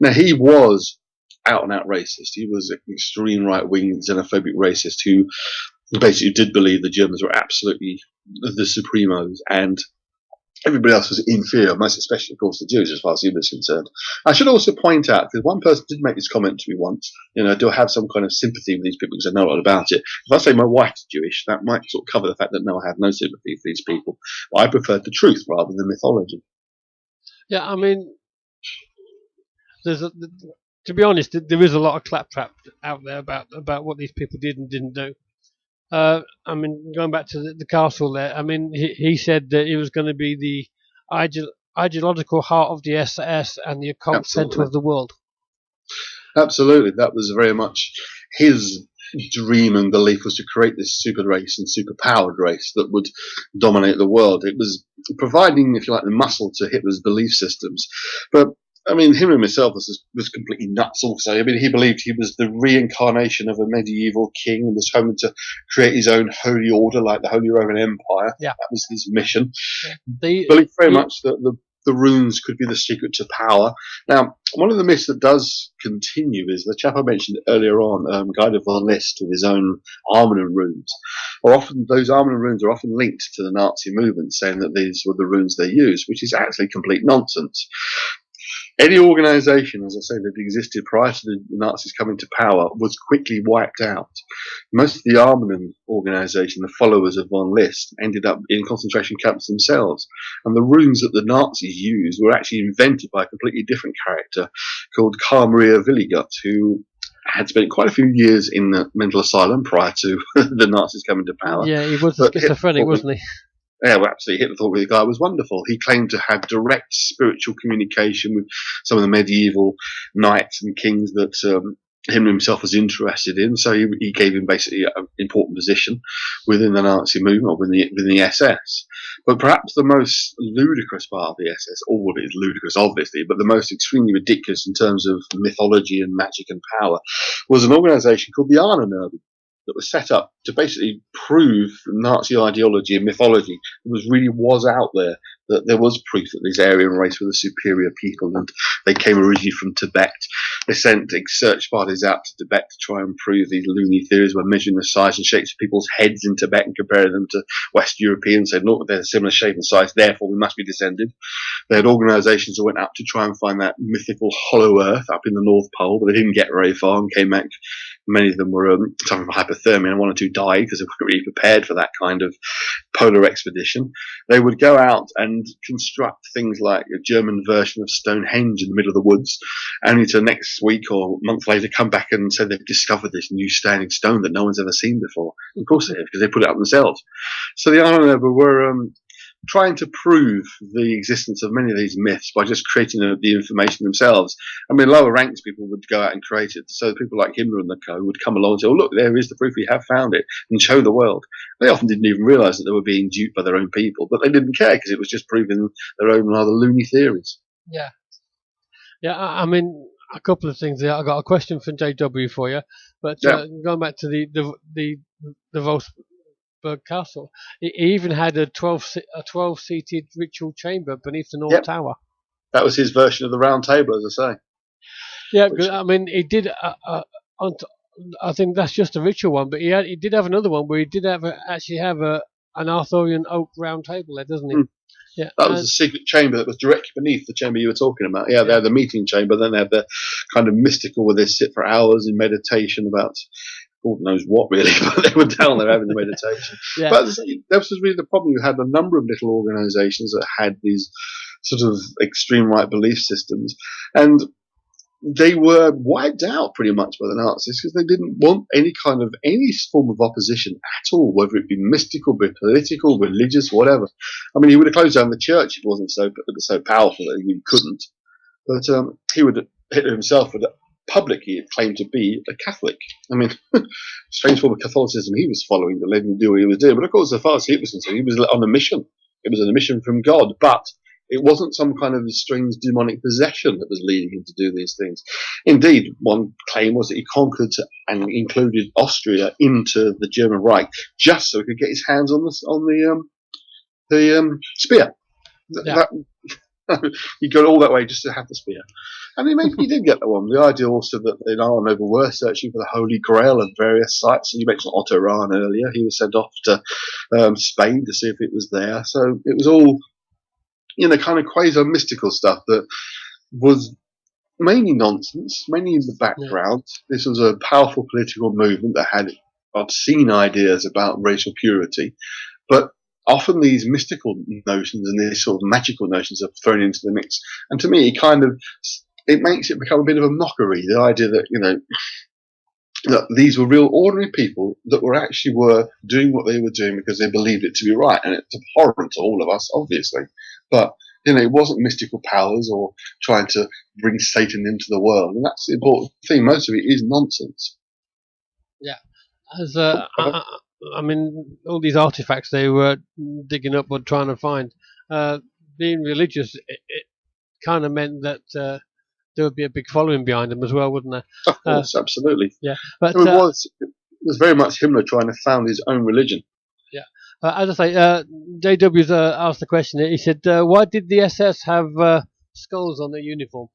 Now, he was out-and-out racist. He was an extreme right-wing xenophobic racist who basically did believe the Germans were absolutely the supremos and everybody else was inferior, most especially, of course, the Jews, as far as he was concerned. I should also point out, because one person did make this comment to me once, do I have some kind of sympathy with these people because I know a lot about it? If I say my wife's Jewish, that might sort of cover the fact that no, I have no sympathy for these people. But I preferred the truth rather than mythology. Yeah, I mean, to be honest, there is a lot of claptrap out there about what these people did and didn't do. I mean, going back to the castle there, I mean, he said that it was going to be the ideological heart of the SS and the occult centre of the world. Absolutely. That was very much his dream and belief, was to create this super race and super powered race that would dominate the world. It was providing, if you like, the muscle to Hitler's belief systems. But I mean, him himself was completely nuts also. I mean, he believed he was the reincarnation of a medieval king and was hoping to create his own holy order like the Holy Roman Empire. Yeah. That was his mission. He believed very much that the runes could be the secret to power. Now, one of the myths that does continue is the chap I mentioned earlier on, Guy de von List, with his own Armanen runes. Those Armanen runes are often linked to the Nazi movement, saying that these were the runes they used, which is actually complete nonsense. Any organisation, as I say, that existed prior to the Nazis coming to power was quickly wiped out. Most of the Armanen organisation, the followers of von List, ended up in concentration camps themselves. And the runes that the Nazis used were actually invented by a completely different character called Karl Maria Willigut, who had spent quite a few years in the mental asylum prior to the Nazis coming to power. Yeah, he was schizophrenic, wasn't he? Yeah, well, absolutely. Hitler thought the guy was wonderful. He claimed to have direct spiritual communication with some of the medieval knights and kings that him himself was interested in. So he gave him basically an important position within the Nazi movement, or within the SS. But perhaps the most ludicrous part of the SS, all of it is ludicrous, obviously, but the most extremely ridiculous in terms of mythology and magic and power, was an organisation called the Ahnenerbe, that was set up to basically prove Nazi ideology and mythology really was out there, that there was proof that this Aryan race were the superior people and they came originally from Tibet. They sent search parties out to Tibet to try and prove these loony theories by measuring the size and shapes of people's heads in Tibet and comparing them to West Europeans. Said, look, they're similar shape and size, therefore we must be descended. They had organisations that went out to try and find that mythical hollow earth up in the North Pole, but they didn't get very far and came back. Many of them were suffering from hypothermia, and one or two died because they weren't really prepared for that kind of polar expedition. They would go out and construct things like a German version of Stonehenge in the middle of the woods, only to next week or a month later come back and say they've discovered this new standing stone that no one's ever seen before. Of course they have, because they put it up themselves. So the Island were trying to prove the existence of many of these myths by just creating the information themselves. I mean, lower ranks people would go out and create it. So people like Himmler and the co would come along and say, oh, look, there is the proof, we have found it, and show the world. They often didn't even realise that they were being duped by their own people, but they didn't care because it was just proving their own rather loony theories. Yeah. Yeah, I mean, a couple of things there. I got a question from JW for you, but going back to the Wolfsburg Castle, he even had a 12-seated ritual chamber beneath the North Tower. That was his version of the Round Table, as I say. Yeah, I mean, he did. I think that's just a ritual one, but he did have another one where he did actually have an Arthurian oak round table there, doesn't he? Mm. Yeah, that was a secret chamber that was directly beneath the chamber you were talking about. Yeah, they had the meeting chamber, then they had the kind of mystical where they sit for hours in meditation about God knows what, really, but they were down there having the meditation. Yeah. But that was really the problem. You had a number of little organisations that had these sort of extreme right belief systems, and they were wiped out pretty much by the Nazis because they didn't want any form of opposition at all, whether it be mystical, be political, religious, whatever. I mean, he would have closed down the church if it wasn't so powerful that he couldn't. But Hitler himself would publicly had claimed to be a Catholic. I mean, strange form of Catholicism he was following that led him to do what he was doing. But of course, as far as he was concerned, he was on a mission. It was a mission from God, but it wasn't some kind of strange demonic possession that was leading him to do these things. Indeed, one claim was that he conquered and included Austria into the German Reich just so he could get his hands on the spear. Yeah. He got all that way just to have the spear. And he did get that one. The idea also that they now were searching for the Holy Grail at various sites. And you mentioned Otto Rahn earlier. He was sent off to Spain to see if it was there. So it was all, kind of quasi-mystical stuff that was mainly nonsense, mainly in the background. Yeah. This was a powerful political movement that had obscene ideas about racial purity. But often these mystical notions and these sort of magical notions are thrown into the mix. And to me, it makes it become a bit of a mockery, the idea that, that these were real ordinary people that were doing what they were doing because they believed it to be right. And it's abhorrent to all of us, obviously. But, it wasn't mystical powers or trying to bring Satan into the world. And that's the important thing. Most of it is nonsense. Yeah. I mean, all these artifacts they were digging up or trying to find, being religious, it kind of meant that there would be a big following behind them as well, wouldn't there? Of course, absolutely. Yeah, but it was very much Himmler trying to found his own religion. Yeah, as I say, JW's asked the question. He said, "Why did the SS have skulls on their uniform?"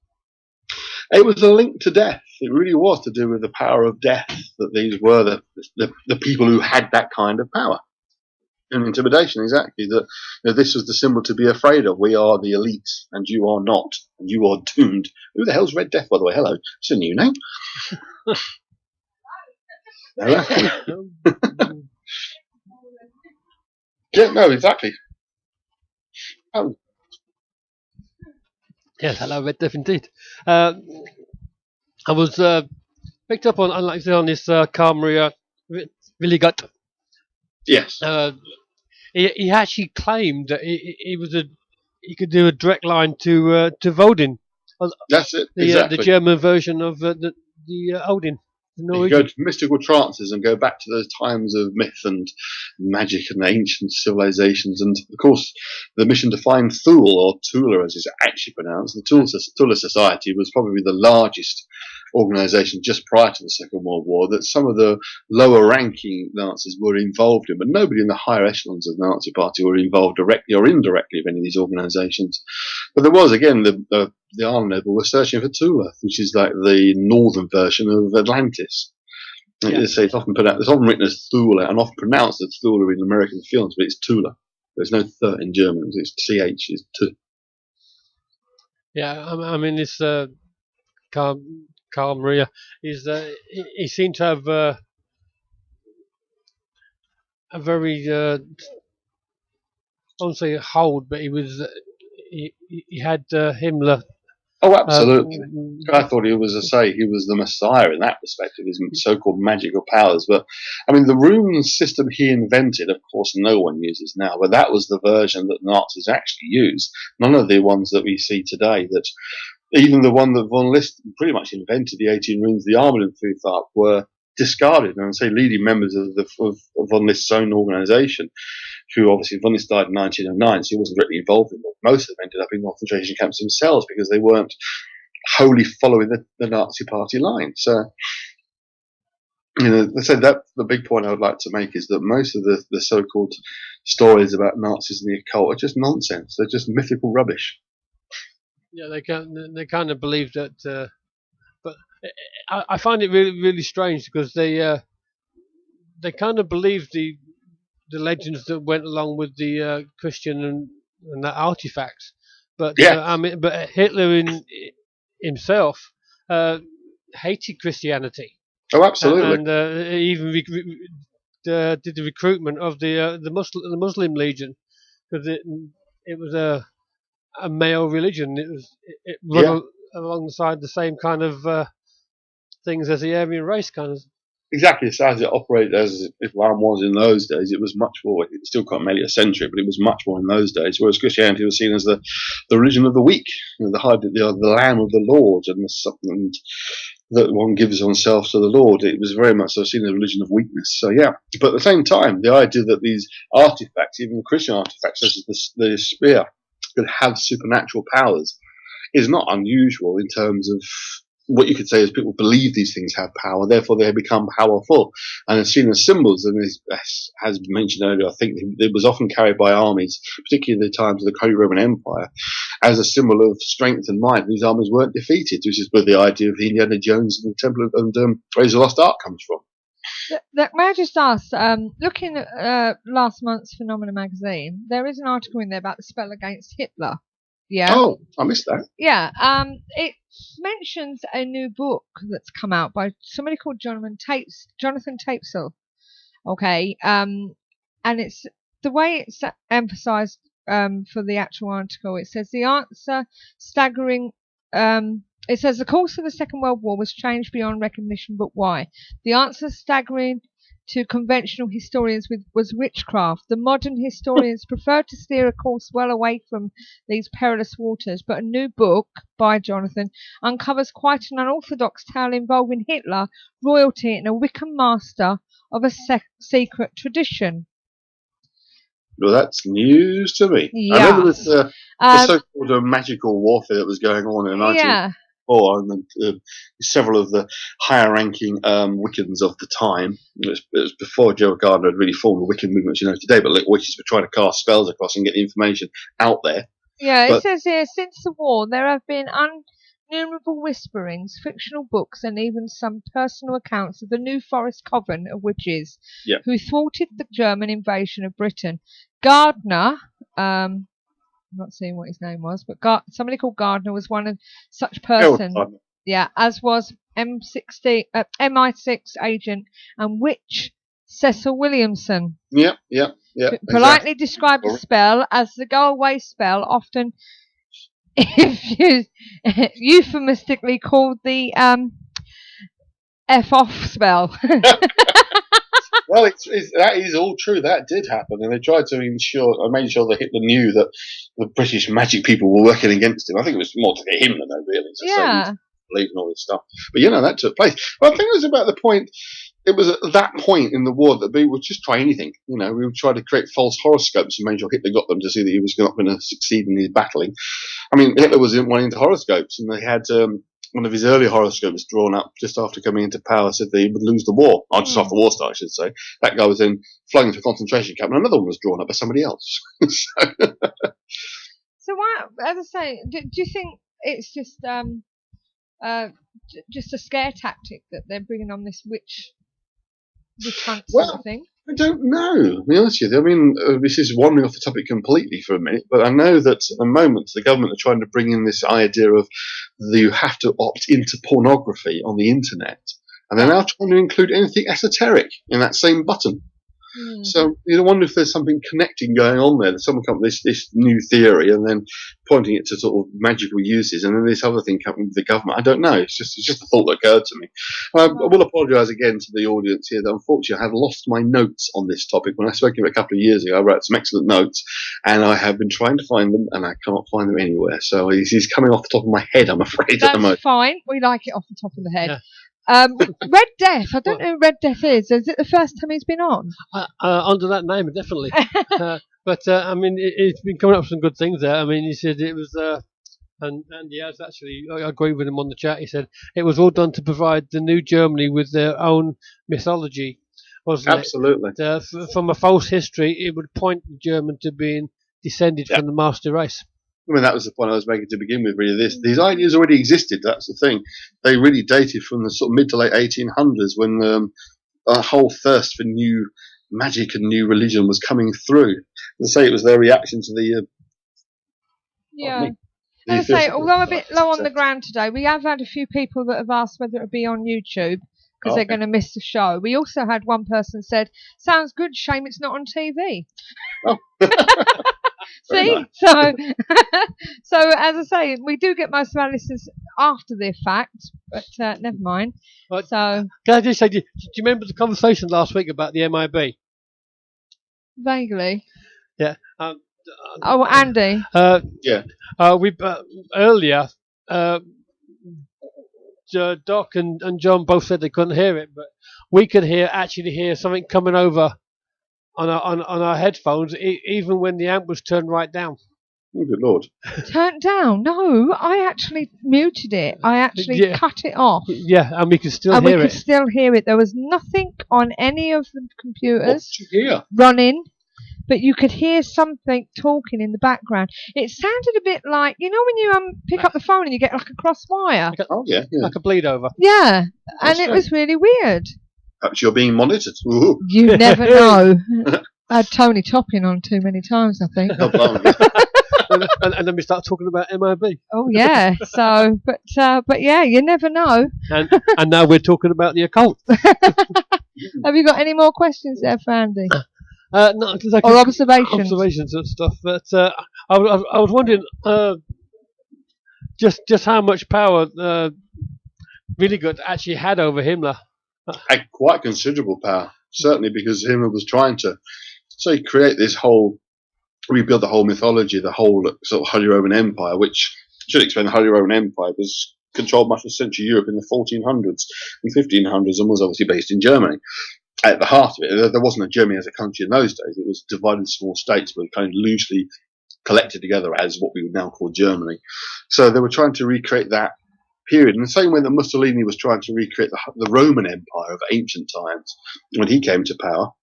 It was a link to death. It really was to do with the power of death, that these were the people who had that kind of power and intimidation, exactly. That this was the symbol to be afraid of. We are the elite, and you are not, and you are doomed. Who the hell's Red Death, by the way? Hello. It's a new name. Yeah, no, exactly. Oh. Yes, hello, Red Death indeed. I was picked up on this Carl Maria Villigut. Yes. He actually claimed that he could do a direct line to Vodin. That's it. Exactly. The German version of the Odin. You go to mystical trances and go back to those times of myth and magic and ancient civilizations. And, of course, the mission to find Thule, or Tula as it's actually pronounced, the Tula Society was probably the largest organisation just prior to the Second World War that some of the lower-ranking Nazis were involved in, but nobody in the higher echelons of the Nazi Party were involved directly or indirectly with any of these organisations. But there was, again, the the island level were searching for Tula, which is like the northern version of Atlantis. Yeah. It's often it's often written as Thula and often pronounced as Thula in American films, but it's Tula. There's no th in German. It's ch is t. Yeah, I mean, this Carl Maria is he seemed to have a very I won't say hold, but he had Himmler. Oh, absolutely. I thought he was the Messiah in that perspective, his so-called magical powers. But I mean, the rune system he invented, of course, no one uses now. But that was the version that Nazis actually used. None of the ones that we see today. That even the one that von List pretty much invented, the 18 runes, the Armageddon were discarded. And I say leading members of von List's own organisation, who obviously von List died in 1909, so he wasn't directly involved in it. Most of them ended up in concentration camps themselves because they weren't wholly following the Nazi party line. So, you know, I said that the big point I would like to make is that most of the so-called stories about Nazis and the occult are just nonsense. They're just mythical rubbish. Yeah, they kind of believe that, but I find it really, really strange because they kind of believe the legends that went along with the Christian and the artifacts, but Yeah. I mean, but Hitler himself hated Christianity. Oh, absolutely. And he even did the recruitment of the Muslim Legion because it was a male religion. It run alongside the same kind of things as the Aryan race kind of. Exactly, so as it operated as Islam was in those days, it was much more. It still got maybe a century, but it was much more in those days. Whereas Christianity was seen as the religion of the weak, you know, the lamb of the Lord, and something that one gives oneself to the Lord. It was very much so seen as a religion of weakness. So yeah, but at the same time, the idea that these artifacts, even Christian artifacts such as the spear, could have supernatural powers is not unusual in terms of what you could say is people believe these things have power, therefore they become powerful, and are seen as symbols. And as mentioned earlier, I think it was often carried by armies, particularly in the times of the Holy Roman Empire, as a symbol of strength and might. These armies weren't defeated, which is where the idea of Indiana Jones and the Temple and Raiders of the Lost Ark comes from. May I just ask, looking at last month's Phenomena magazine, there is an article in there about the spell against Hitler. Yeah. Oh, I missed that. Yeah. It mentions a new book that's come out by somebody called Jonathan Tapesell. Okay. And it's the way it's emphasised for the actual article. It says the answer staggering. It says the course of the Second World War was changed beyond recognition, but why? The answer staggering to conventional historians was witchcraft. The modern historians prefer to steer a course well away from these perilous waters, but a new book by Jonathan uncovers quite an unorthodox tale involving Hitler, royalty, and a Wiccan master of a secret tradition. Well, that's news to me. Yeah. I remember the so-called magical warfare that was going on in 1904, and several of the higher-ranking Wiccans of the time. It was before Joe Gardner had really formed the Wiccan movement you know today, but witches were trying to cast spells across and get the information out there. Yeah, it says here, since the war, there have been innumerable whisperings, fictional books, and even some personal accounts of the New Forest Coven of witches who thwarted the German invasion of Britain. Gardner, I'm not seeing what his name was, but somebody called Gardner was one of such person. Yeah, as was MI6 agent and witch Cecil Williamson. Yeah. Politely described the spell as the go-away spell, often euphemistically called the F-off spell. Well, that is all true. That did happen, and they tried to made sure that Hitler knew that the British magic people were working against him. I think it was more to get him than really. To believe in all this stuff. But that took place. Well, I think it was about the point. It was at that point in the war that we would just try anything. We would try to create false horoscopes and make sure Hitler got them to see that he was not going to succeed in his battling. I mean, Hitler was into horoscopes, and they had one of his early horoscopes drawn up just after coming into power said that he would lose the war. Just after the war started, I should say. That guy was then flung into a concentration camp, and another one was drawn up by somebody else. So why, as I say, do you think it's just just a scare tactic that they're bringing on this witch hunt sort of thing? I don't know, to be honest with you. I mean, this is wandering off the topic completely for a minute, but I know that at the moment the government are trying to bring in this idea of you have to opt into pornography on the internet, and they're now trying to include anything esoteric in that same button. So you wonder if there's something connecting going on there. That someone come up with this new theory and then pointing it to sort of magical uses, and then this other thing coming with the government. I don't know. It's just a thought that occurred to me. I will apologise again to the audience here that unfortunately I had lost my notes on this topic. When I spoke to it a couple of years ago, I wrote some excellent notes, and I have been trying to find them, and I cannot find them anywhere. So he's coming off the top of my head, I'm afraid. At the moment. That's fine. We like it off the top of the head. Yeah. Red Death. I don't know who Red Death is. Is it the first time he's been on? Under that name, definitely. But I mean, it's been coming up with some good things there. I mean, he said it was, and he has actually. I agree with him on the chat. He said it was all done to provide the new Germany with their own mythology. Wasn't Absolutely. It? From a false history, it would point the German to being descended from the master race. I mean, that was the point I was making to begin with, really. These ideas already existed, that's the thing. They really dated from the sort of mid to late 1800s when a whole thirst for new magic and new religion was coming through. As I say, it was their reaction to the... As I say, although a bit low on the ground today, we have had a few people that have asked whether it would be on YouTube because they're going to miss the show. We also had one person said, sounds good, shame it's not on TV. Oh. See, so as I say, we do get most of our listeners after the fact, but never mind. Right. So, can I just say, do you remember the conversation last week about the MIB? Vaguely. Yeah. Andy. Yeah. We earlier, Doc and John both said they couldn't hear it, but we could actually hear something coming over on our headphones, even when the amp was turned right down. Oh, good Lord. Turned down? No, I actually muted it. I actually cut it off. Yeah, and we could still hear it. We could still hear it. There was nothing on any of the computers running, but you could hear something talking in the background. It sounded a bit like, you know when you pick up the phone and you get like a cross wire? Like a bleed over. Yeah, and it was really weird. Perhaps you're being monitored. Ooh. You never know. I had Tony Topping on too many times, I think. and then we start talking about MIB. Oh yeah. So, but yeah, you never know. And now we're talking about the occult. Have you got any more questions there for Andy? No, like or observations? Observations and stuff. But I was wondering just how much power Willigut actually had over Himmler. Had quite considerable power, certainly, because Himmler was trying to create this whole, rebuild the whole mythology, the whole sort of Holy Roman Empire, which should explain the Holy Roman Empire was controlled much of Central Europe in the 1400s and 1500s and was obviously based in Germany. At the heart of it, there wasn't a Germany as a country in those days. It was divided into small states, but kind of loosely collected together as what we would now call Germany. So they were trying to recreate that period in the same way that Mussolini was trying to recreate the Roman Empire of ancient times when he came to power.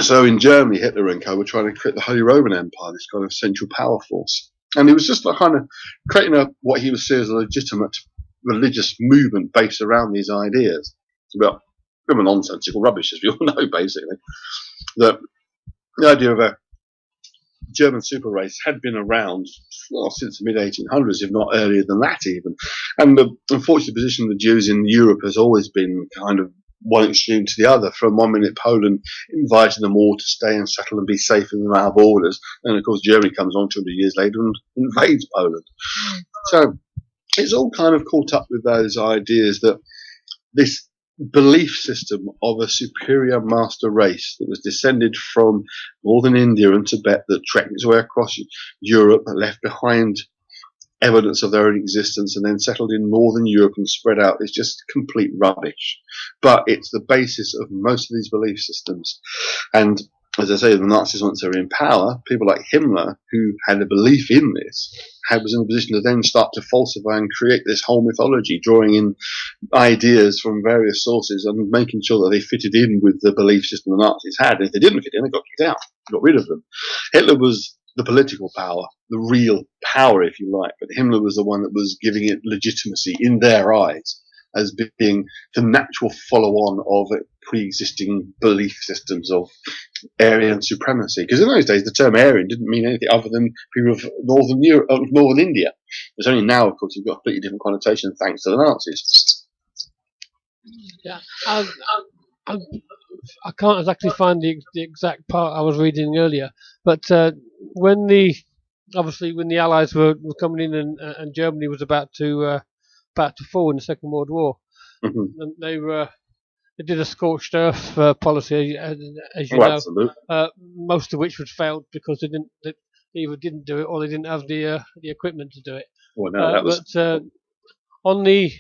So in Germany, Hitler and co were trying to create the Holy Roman Empire, this kind of central power force. And it was just like kind of creating what he was seeing as a legitimate religious movement based around these ideas. It's about nonsensical rubbish, as we all know, basically. The idea of a German super race had been around since the mid-1800s, if not earlier than that even. And the unfortunate position of the Jews in Europe has always been kind of one extreme to the other. From 1 minute Poland inviting them all to stay and settle and be safe in them out of orders, and of course Germany comes on 200 years later and invades Poland. So it's all kind of caught up with those ideas that this belief system of a superior master race that was descended from northern India and Tibet, that trekked its way across Europe, left behind evidence of their own existence, and then settled in northern Europe and spread out, is just complete rubbish. But it's the basis of most of these belief systems. And as I say, the Nazis, once they were in power, people like Himmler, who had a belief in this, was in a position to then start to falsify and create this whole mythology, drawing in ideas from various sources and making sure that they fitted in with the belief system the Nazis had. And if they didn't fit in, they got kicked out, got rid of them. Hitler was the political power, the real power, if you like. But Himmler was the one that was giving it legitimacy in their eyes as being the natural follow-on of pre-existing belief systems of Aryan supremacy. Because in those days, the term Aryan didn't mean anything other than people of northern Europe, northern India. It's only now, of course, you've got a completely different connotation thanks to the Nazis. Yeah, I can't exactly find the exact part I was reading earlier, but when the Allies were coming in and Germany was about to fall in the Second World War, and they did a scorched earth policy, as you know, most of which was failed because they either didn't do it or they didn't have the equipment to do it. Well, no, that was. But on the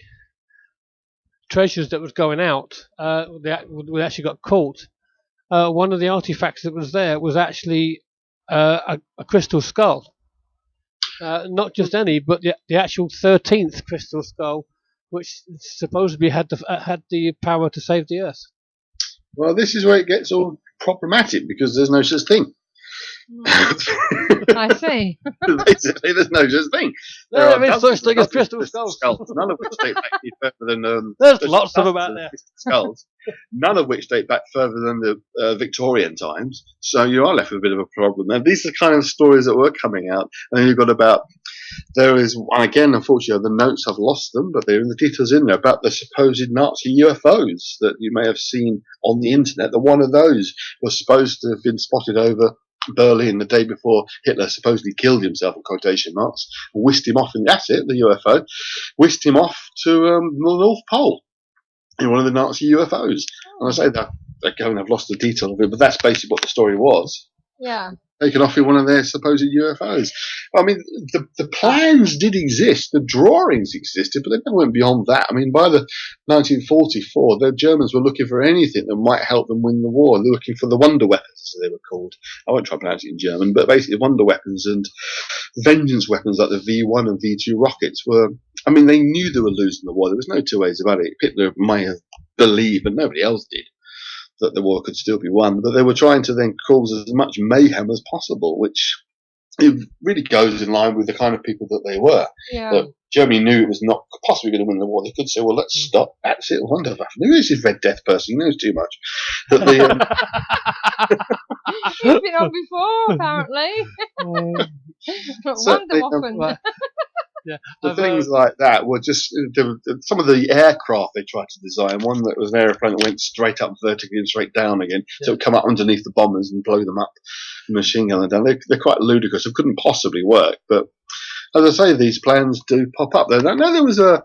treasures that was going out, we actually got caught. One of the artifacts that was there was actually a crystal skull. Not just any, but the actual 13th crystal skull, which supposedly had the power to save the Earth. Well, this is where it gets all problematic because there's no such thing. I see. Basically, there's no such thing. There is such thing as crystal skulls. None of which date back further than. There's lots of them out there. Skulls, none of which date back further than the Victorian times. So you are left with a bit of a problem. Now, these are the kind of stories that were coming out, and then you've got about. There is, again, unfortunately, the notes, I've lost them, but they're in the details in there about the supposed Nazi UFOs that you may have seen on the internet. That one of those was supposed to have been spotted over Berlin the day before Hitler supposedly killed himself, in quotation marks, whisked him off in the UFO, whisked him off to the North Pole in one of the Nazi UFOs. And I say that again, I've lost the detail of it, but that's basically what the story was. Yeah. Taken off in one of their supposed UFOs. I mean, the plans did exist, the drawings existed, but they never went beyond that. I mean, by the 1944, the Germans were looking for anything that might help them win the war. They were looking for the wonder weapons, as they were called. I won't try to pronounce it in German, but basically wonder weapons and vengeance weapons like the V1 and V2 rockets were. I mean, they knew they were losing the war. There was no two ways about it. Hitler may have believed, but nobody else did, that the war could still be won, but they were trying to then cause as much mayhem as possible, which it really goes in line with the kind of people that they were. Yeah. But Germany knew it was not possibly going to win the war. They could say, well, let's stop. That's it. Wonderful. Who is this Red Death person? He knows too much. That You've been on before, apparently. Wonderwaffen. Yeah, things like that were just some of the aircraft they tried to design. One that was an aeroplane that went straight up vertically and straight down again, so it would come up underneath the bombers and blow them up, machine gun them down. They're quite ludicrous. It couldn't possibly work. But as I say, these plans do pop up. I know there was an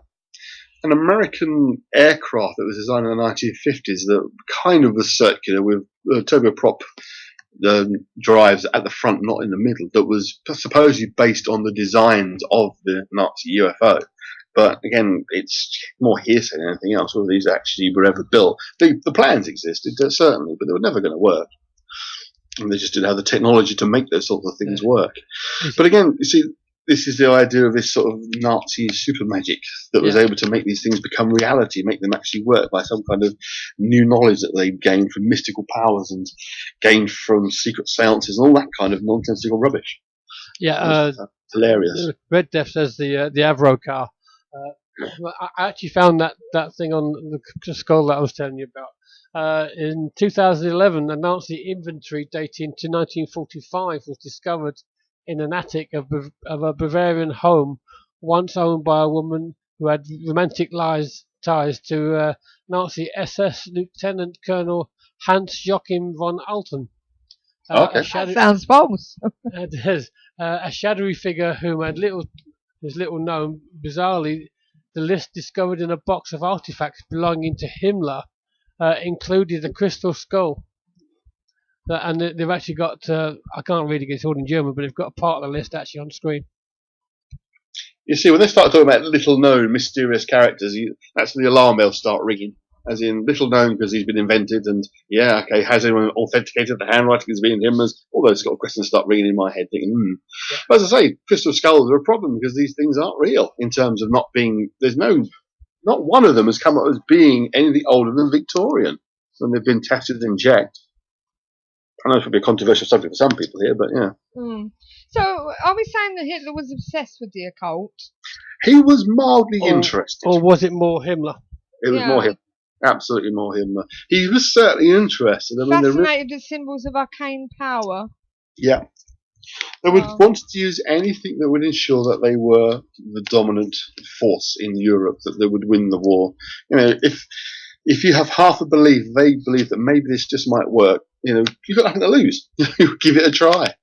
American aircraft that was designed in the 1950s that kind of was circular with turboprop drives at the front, not in the middle, that was supposedly based on the designs of the Nazi UFO. But again, it's more hearsay than anything else, whether these actually were ever built. The plans existed, certainly, but they were never going to work. And they just didn't have the technology to make those sorts of things work. But again, you see, this is the idea of this sort of Nazi super magic that was able to make these things become reality, make them actually work by some kind of new knowledge that they gained from mystical powers and gained from secret seances and all that kind of nonsensical rubbish. Yeah, hilarious. Red Death says the Avro car. I actually found that thing on the skull that I was telling you about. In 2011, a Nazi inventory dating to 1945 was discovered in an attic of a Bavarian home once owned by a woman who had romantic ties to Nazi SS Lieutenant Colonel Hans Joachim von Alten. That sounds false. A shadowy figure whom is little known. Bizarrely, the list discovered in a box of artifacts belonging to Himmler included a crystal skull. And they've actually got, I can't read it, it's all in German, but they've got a part of the list actually on screen. You see, when they start talking about little-known, mysterious characters, that's when the alarm bells start ringing. As in, little-known because he's been invented, and, has anyone authenticated the handwriting has been him? All those sort of questions start ringing in my head, thinking, Yeah. But as I say, crystal skulls are a problem because these things aren't real in terms of not one of them has come up as being anything older than Victorian when they've been tested and checked. I know it would be a controversial subject for some people here, but yeah. So, are we saying that Hitler was obsessed with the occult? He was mildly interested. Or was it more Himmler? It was more him. Absolutely more him. He was certainly interested. I mean, fascinated with symbols of arcane power. Yeah. They would wanted to use anything that would ensure that they were the dominant force in Europe, that they would win the war. You know, if you have half a belief, they believe that maybe this just might work, you know, you've got nothing to lose. You give it a try.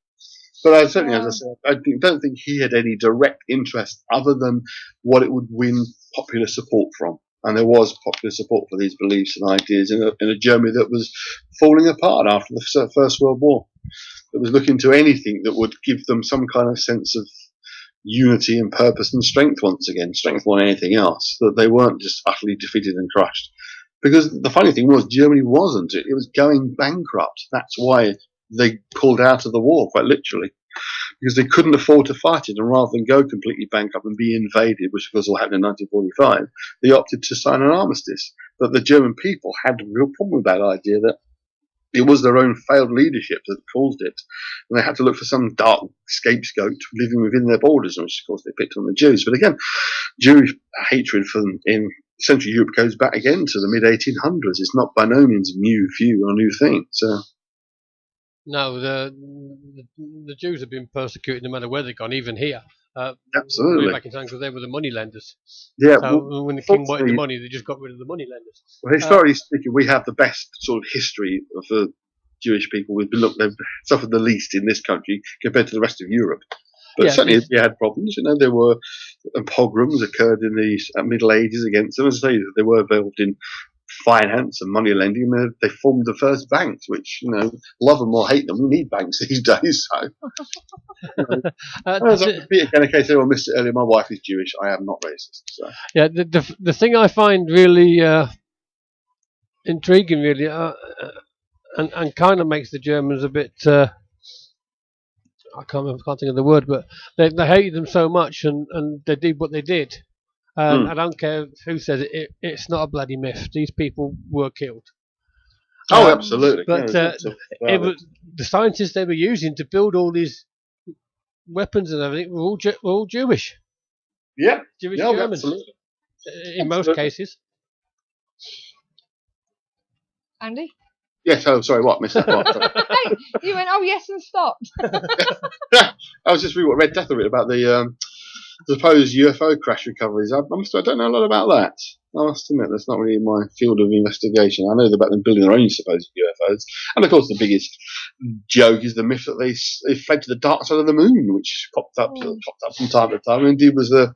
But I certainly, as I said, I don't think he had any direct interest other than what it would win popular support from. And there was popular support for these beliefs and ideas in a Germany that was falling apart after the First World War. That was looking to anything that would give them some kind of sense of unity and purpose and strength once again, strength more than anything else, that they weren't just utterly defeated and crushed. Because the funny thing was, Germany wasn't. It was going bankrupt. That's why they pulled out of the war, quite literally. Because they couldn't afford to fight it, and rather than go completely bankrupt and be invaded, which of course all happened in 1945, they opted to sign an armistice. But the German people had a real problem with that idea that it was their own failed leadership that caused it, and they had to look for some dark scapegoat living within their borders, which of course they picked on the Jews. But again, Jewish hatred in Central Europe goes back again to the mid-1800s. It's not by no means a new view or a new thing. So. No, the Jews have been persecuted no matter where they've gone, even here. Absolutely. Way back in time, because they were the money lenders. Yeah. So when the king wanted the money, they just got rid of the money lenders. Well, historically speaking, we have the best sort of history of the Jewish people. They've suffered the least in this country compared to the rest of Europe. But certainly they had problems. You know, there were pogroms occurred in the Middle Ages against them. As I say, they were involved in finance and money lending. They formed the first banks, which, you know, love them or hate them, we need banks these days. So, as I repeat again, in case anyone missed it earlier, my wife is Jewish. I am not racist. So. Yeah, the thing I find really intriguing, really, and kind of makes the Germans a bit. I can't think of the word, but they hated them so much, and they did what they did. I don't care who says it. It's not a bloody myth. These people were killed. Oh, absolutely. But it was the scientists they were using to build all these weapons and everything were all Jewish. Yeah, Jewish Germans. Absolutely. In most cases. Andy? Yes. Oh, sorry. What? Missed that part. Hey, you went, oh yes, and stopped. I was just reading what Red Death wrote about the supposed UFO crash recoveries. I don't know a lot about that. I must admit, that's not really my field of investigation. I know about them building their own supposed UFOs, and of course, the biggest joke is the myth that they fled to the dark side of the moon, which popped up from time to time. Indeed, was the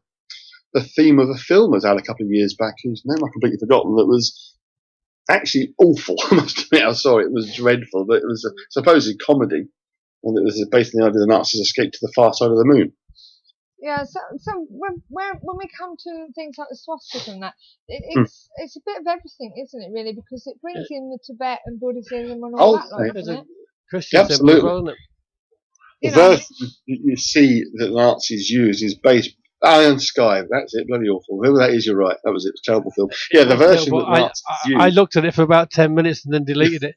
theme of a film that was out a couple of years back, whose name I've completely forgotten. That was actually awful. I must admit, I saw it. It was dreadful, but it was a supposed comedy, and it was based on the idea the Nazis escaped to the far side of the moon. Yeah, so when we come to things like the swastika and that, it's a bit of everything, isn't it? Really, because it brings in the Tibet and Buddhism and all that, like, isn't it? Christian absolutely. As well, isn't it? The version you see that the Nazis use is based. Iron Sky, that's it, bloody awful. Whoever that is, you're right. That was it. It's a terrible film. Yeah, the version that Nazis used. I looked at it for about 10 minutes and then deleted it.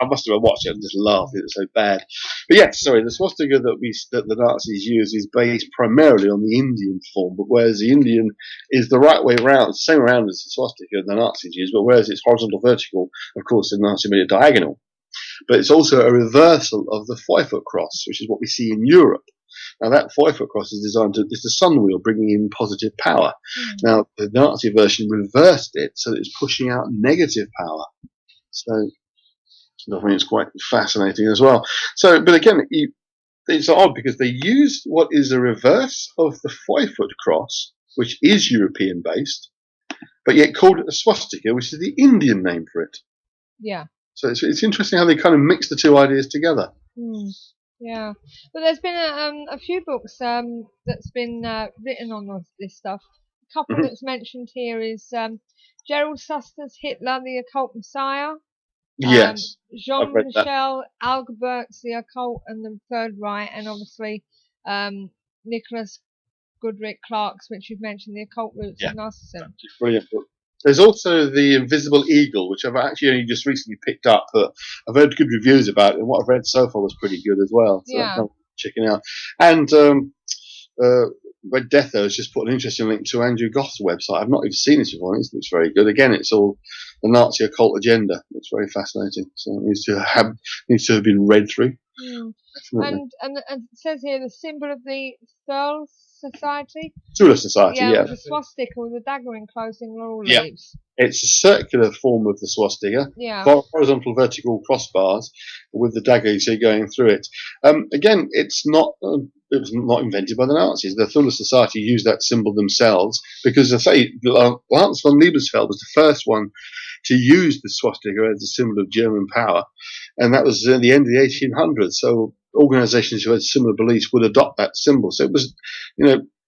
I must have watched it and just laughed. It was so bad. But yeah, sorry, the swastika that the Nazis use is based primarily on the Indian form, but whereas the Indian is the right way around, same around as the swastika the Nazis use, but whereas it's horizontal vertical, of course the Nazis made it diagonal. But it's also a reversal of the 5-foot cross, which is what we see in Europe. Now that 5-foot cross is designed to, it's the sun wheel bringing in positive power. Now the Nazi version reversed it so that it's pushing out negative power. So I think it's quite fascinating as well. So, but again, it's odd because they used what is a reverse of the 5-foot cross, which is European based, but yet called it a swastika, which is the Indian name for it. Yeah. So it's interesting how they kind of mix the two ideas together. Yeah, but there's been a few books that's been written on this stuff. A couple that's mentioned here is Gerald Suster's Hitler, the Occult Messiah. Yes. Jean-Michel Algerbert's The Occult and the Third Reich, and obviously Nicholas Goodrick Clark's, which you've mentioned, The Occult Roots of Nazism. Brilliant book. There's also the Invisible Eagle, which I've actually only just recently picked up, but I've heard good reviews about it, and what I've read so far was pretty good as well. So Yeah. I'm checking out. And Red Deather has just put an interesting link to Andrew Goth's website. I've not even seen this before. It looks very good. Again, it's all the Nazi occult agenda. It's very fascinating. So it needs to have been read through. Definitely. And it says here the symbol of the Thule Society. Thule Society, yeah. With the swastika with the dagger enclosing laurel Yeah. leaves. It's a circular form of the swastika, Yeah. horizontal, vertical crossbars with the dagger you see going through it. Again, it was not invented by the Nazis. The Thule Society used that symbol themselves because, as I say, Lance von Liebesfeld was the first one to use the swastika as a symbol of German power, and that was at the end of the 1800s. So organisations who had similar beliefs would adopt that symbol. So it was,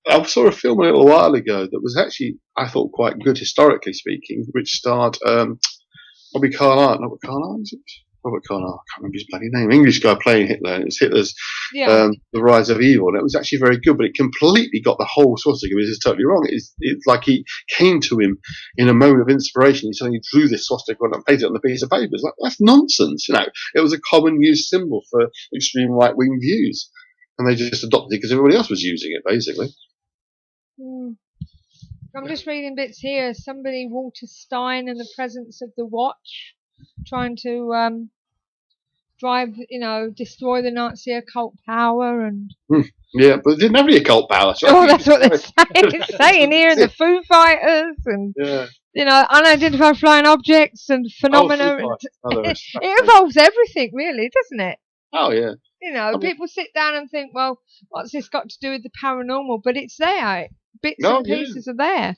I saw a film a little while ago that was actually, I thought, quite good historically speaking, which starred Robert Carlyle, is it? Robert Carlyle, I can't remember his bloody name. English guy playing Hitler. It was Hitler's The Rise of Evil. And it was actually very good, but it completely got the whole swastika. It was totally wrong. It's like he came to him in a moment of inspiration. He suddenly drew this swastika and painted it on a piece of paper. It's like, that's nonsense. It was a common used symbol for extreme right-wing views. And they just adopted it because everybody else was using it, basically. I'm just reading bits here. Somebody, Walter Stein, in the presence of the Watch, trying to destroy the Nazi occult power and. Yeah, but it didn't have any occult power. So that's what they're saying. It's saying here in the Foo Fighters and unidentified flying objects and phenomena. It involves everything, really, doesn't it? Oh yeah. People sit down and think, well, what's this got to do with the paranormal? But it's there. Bits and pieces are there.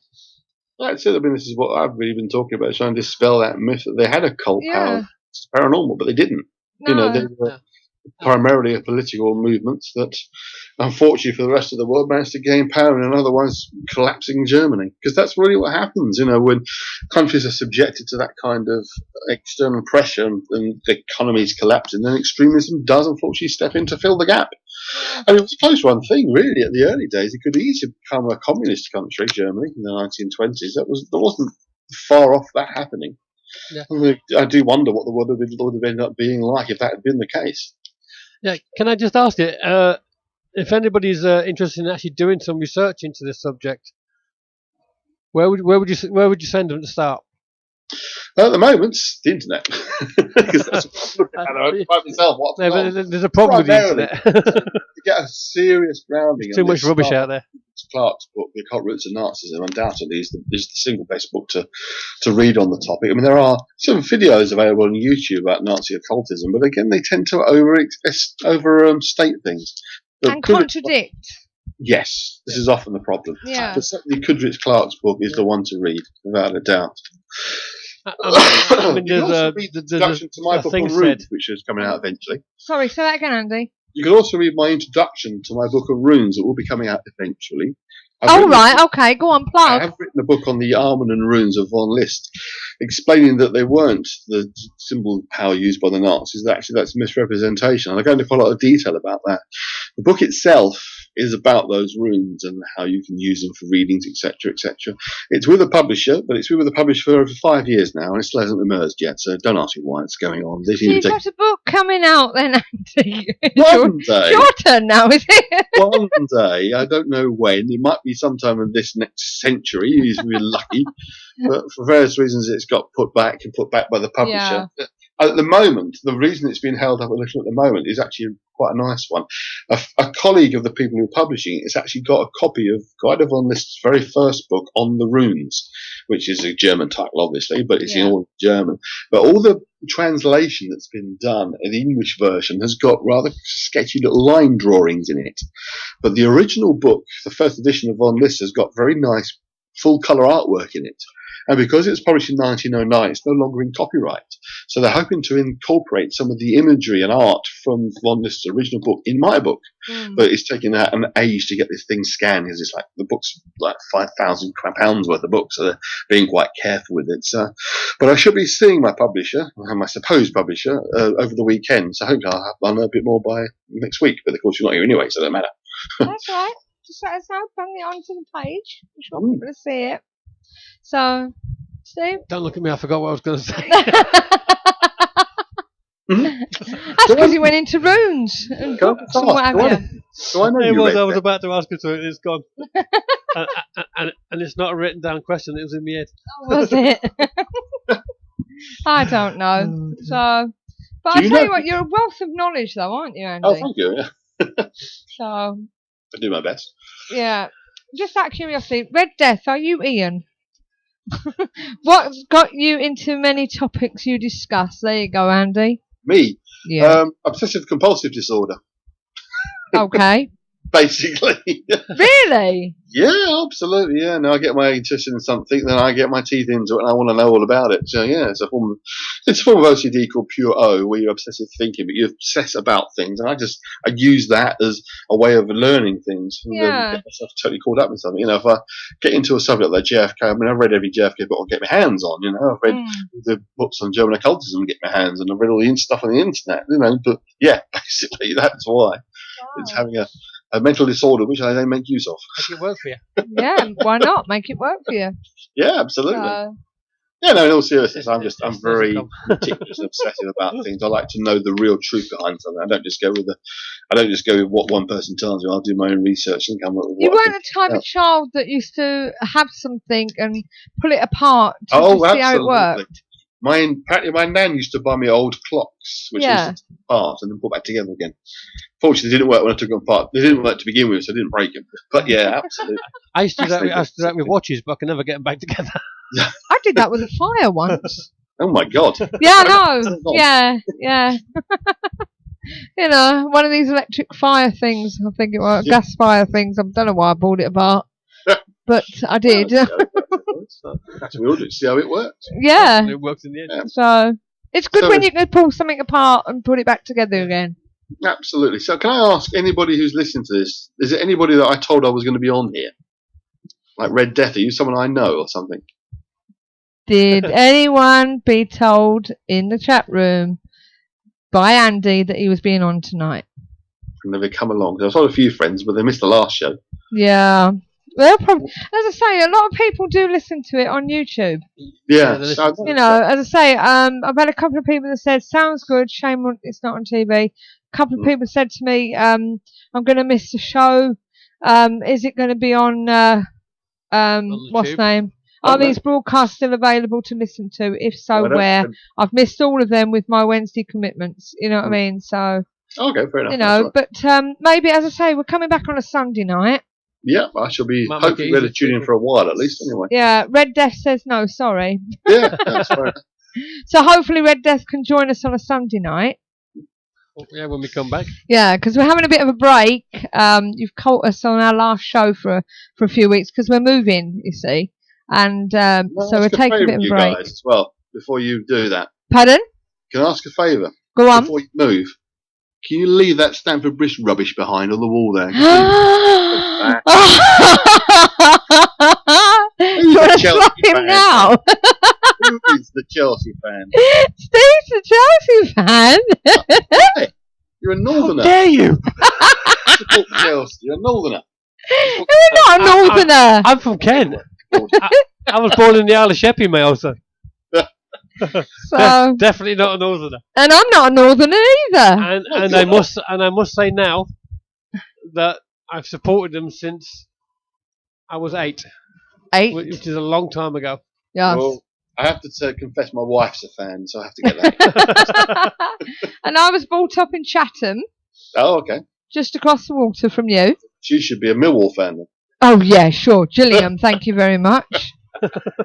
That's it. I mean, this is what I've really been talking about, trying to dispel that myth that they had a cult power. It's paranormal, but they didn't. No. They were primarily a political movement that, unfortunately for the rest of the world, managed to gain power in an otherwise collapsing Germany. Because that's really what happens, when countries are subjected to that kind of external pressure and the economies collapse, and then extremism does, unfortunately, step in to fill the gap. I mean, it was a close-run thing, really, at the early days. It could easily become a communist country, Germany, in the 1920s. There wasn't far off that happening. Yeah. I do wonder what the world would have ended up being like if that had been the case. Yeah, can I just ask you, if anybody's interested in actually doing some research into this subject, where would you send them to start? At the moment, the internet, because that's what I'm looking at by myself. There's a problem with the internet. To get a serious grounding. There's too much rubbish out there. Clark's book, The Occult Roots of Nazism, undoubtedly is the single best book to read on the topic. I mean, there are some videos available on YouTube about Nazi occultism, but again, they tend to overstate things. And contradict. Yes, this is often the problem. Yeah. But certainly Kudrich Clark's book is the one to read, without a doubt. I mean, you can also read the introduction to my book on runes, which is coming out eventually. Sorry, say that again, Andy. You can also read my introduction to my book of runes that will be coming out eventually. Okay, go on, plug. I have written a book on the Armen and runes of von List, explaining that they weren't the symbol of power used by the Nazis. Actually, that's misrepresentation. And I go into quite a lot of detail about that. The book itself is about those runes and how you can use them for readings, etc., etc. It's with a publisher, but it's been with a publisher for over 5 years now, and it still hasn't emerged yet. So don't ask me why it's going on. You've got a book coming out then, Andy. One day. Your turn now, is it? One day. I don't know when. It might be sometime in this next century. If we're lucky. But for various reasons, it's got put back by the publisher. Yeah. At the moment, the reason it's been held up a little at the moment is actually quite a nice one. A colleague of the people who are publishing it has actually got a copy of Guido von List's very first book on the runes, which is a German title, obviously, but it's in all German. But all the translation that's been done in the English version has got rather sketchy little line drawings in it. But the original book, the first edition of von List, has got very nice full-colour artwork in it. And because it was published in 1909, it's no longer in copyright. So they're hoping to incorporate some of the imagery and art from von List's original book in my book. But it's taken an age to get this thing scanned, because it's like the book's like £5,000 worth of books, so they're being quite careful with it. So, but I should be seeing my publisher, my supposed publisher, over the weekend. So hopefully I'll know a bit more by next week. But of course you're not here anyway, so it doesn't matter. That's right. Just let us know, bring it onto the page. We want people to see it. So, Steve? Don't look at me. I forgot what I was going to say. That's because he went into runes and books and what have you. So I know It you was. read I was that. about to ask you to it. It's gone. and it's not a written down question. It was in my head. Oh, was it? I don't know. So, but Do I you tell you know- what, you're a wealth of knowledge, though, aren't you, Andy? Oh, thank you. Yeah. So, I do my best. yeah. Just out of curiosity, Red Death, are you Ian? What's got you into many topics you discuss? There you go, Andy. Me, Yeah. obsessive compulsive disorder, Okay. basically. Really? Yeah, absolutely. Yeah, no, I get my interest in something, then I get my teeth into it, and I want to know all about it. So yeah, it's a form of OCD called pure O, where you're obsessive thinking, but you obsess about things, and I use that as a way of learning things. And Yeah. get myself totally caught up in something. You know, if I get into a subject like JFK, I mean, I've read every JFK book I get my hands on. You know, I've read the books on German occultism I get my hands on. I've read all the stuff on the internet. You know, but yeah, basically that's why it's having a mental disorder, which I then make use of. Make it work for you. Yeah, why not? Make it work for you. Yeah, absolutely. So, Yeah, no, in all seriousness, I'm Yes, very doesn't meticulous and obsessive about things. I like to know the real truth behind something. I don't just go with what one person tells me. I'll do my own research and come up with you what I weren't think. the type of child that used to have something and pull it apart to Oh, see how it absolutely. worked. Apparently my nan used to buy me old clocks, which Yeah. was apart and then put back together again. Fortunately, it didn't work when I took them apart. They didn't work to begin with, so I didn't break them. But yeah, absolutely. I used to do that with watches, but I can never get them back together. I did that with a fire once. Oh my God. Yeah, I know. Yeah, yeah. You know, one of these electric fire things, I think it was, gas fire things. I don't know why I pulled it apart. But I did. That's we all do. See how it works. Yeah. It works in the end. Yeah. So, it's good So when you can pull something apart and put it back together again. Absolutely. So can I ask anybody who's listening to this, is it anybody that I told I was going to be on here? Like Red Death, are you someone I know or something? Did anyone be told in the chat room by Andy that he was being on tonight? And they've come along. I've told a few friends, but they missed the last show. Yeah. Well, probably, as I say, a lot of people do listen to it on YouTube. Yeah. Yeah, so- You know, as I say, I've had a couple of people that said, sounds good, shame it's not on TV. A couple of people said to me, I'm going to miss the show. Is it going to be on what's YouTube? name? Oh, Are no. these broadcasts still available to listen to? If so, I don't- where? I've missed all of them with my Wednesday commitments. You know what I mean? So, Okay, fair enough. you That's know, right. but maybe, as I say, we're coming back on a Sunday night. Yeah, I shall be Might make hopefully it ready to easier tune in to- for a while at least, anyway. Yeah, Red Death says no, sorry. Yeah, that's fair enough. So hopefully Red Death can join us on a Sunday night. Yeah, when we come back. Yeah, because we're having a bit of a break. You've caught us on our last show for a few weeks because we're moving, you see. And Well, so we're ask a taking a favour bit of of a you break. guys as well, before you do that. Pardon? Can I ask a favour? Go on. Before you move, can you leave that Stamford Bridge rubbish behind on the wall there? Do you want to Chelsea slap him fan? now? Who is the Chelsea fan? Steve's a Chelsea fan. Hey, you're a northerner. Dare you? Support Chelsea. You're a northerner. You're not a northerner. I'm from Kent. I was born in the Isle of Sheppey, mate, also. So, Definitely not a northerner. and I'm not a northerner either. And I must say now that I've supported them since I was 8, 8. which is a long time ago. Yes. Well, I have to confess my wife's a fan, so I have to get that. And I was brought up in Chatham, Oh, okay. just across the water from you. She should be a Millwall fan then. Oh, yeah, sure. Gillingham, thank you very much.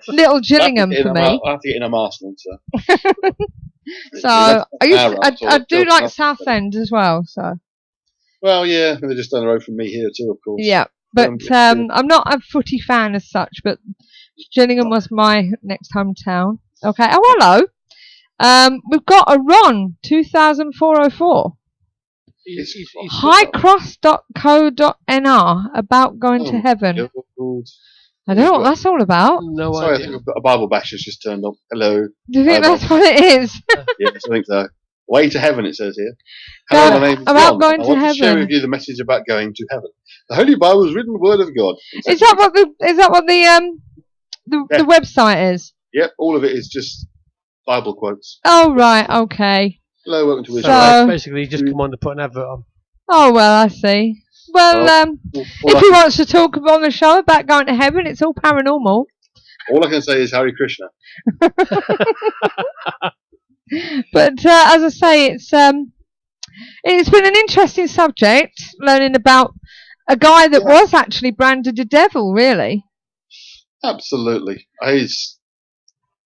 Little Gillingham for me. I have to get in a Arsenal, so. So, I do like South. Southend as well, so. Well, yeah, they're just down the road from me here too, of course. Yeah, but I'm not a footy fan as such, but Gillingham was my next hometown. Okay. Oh, hello. We've got a Ron 2404 He's highcross.co.nr about going to heaven. I don't know what that's all about. no Sorry, I idea. think a Bible basher's just turned up. Hello. Do you think Hi, that's what it is? Yes, I think so. Way to heaven, it says here. Go- Hello, my name is about John. going I to want to share heaven. with you the message about going to heaven. The Holy Bible is written word of God. Is that what the Yeah. website is? Yep, all of it is just Bible quotes. Oh, right, okay. Hello, welcome to So Israel. basically, just come on to put an advert on. Oh, well, I see. Well, if he wants to talk on the show about going to heaven, it's all paranormal. All I can say is Hare Krishna. But as I say, it's been an interesting subject, learning about a guy that was actually branded a devil, really. Absolutely.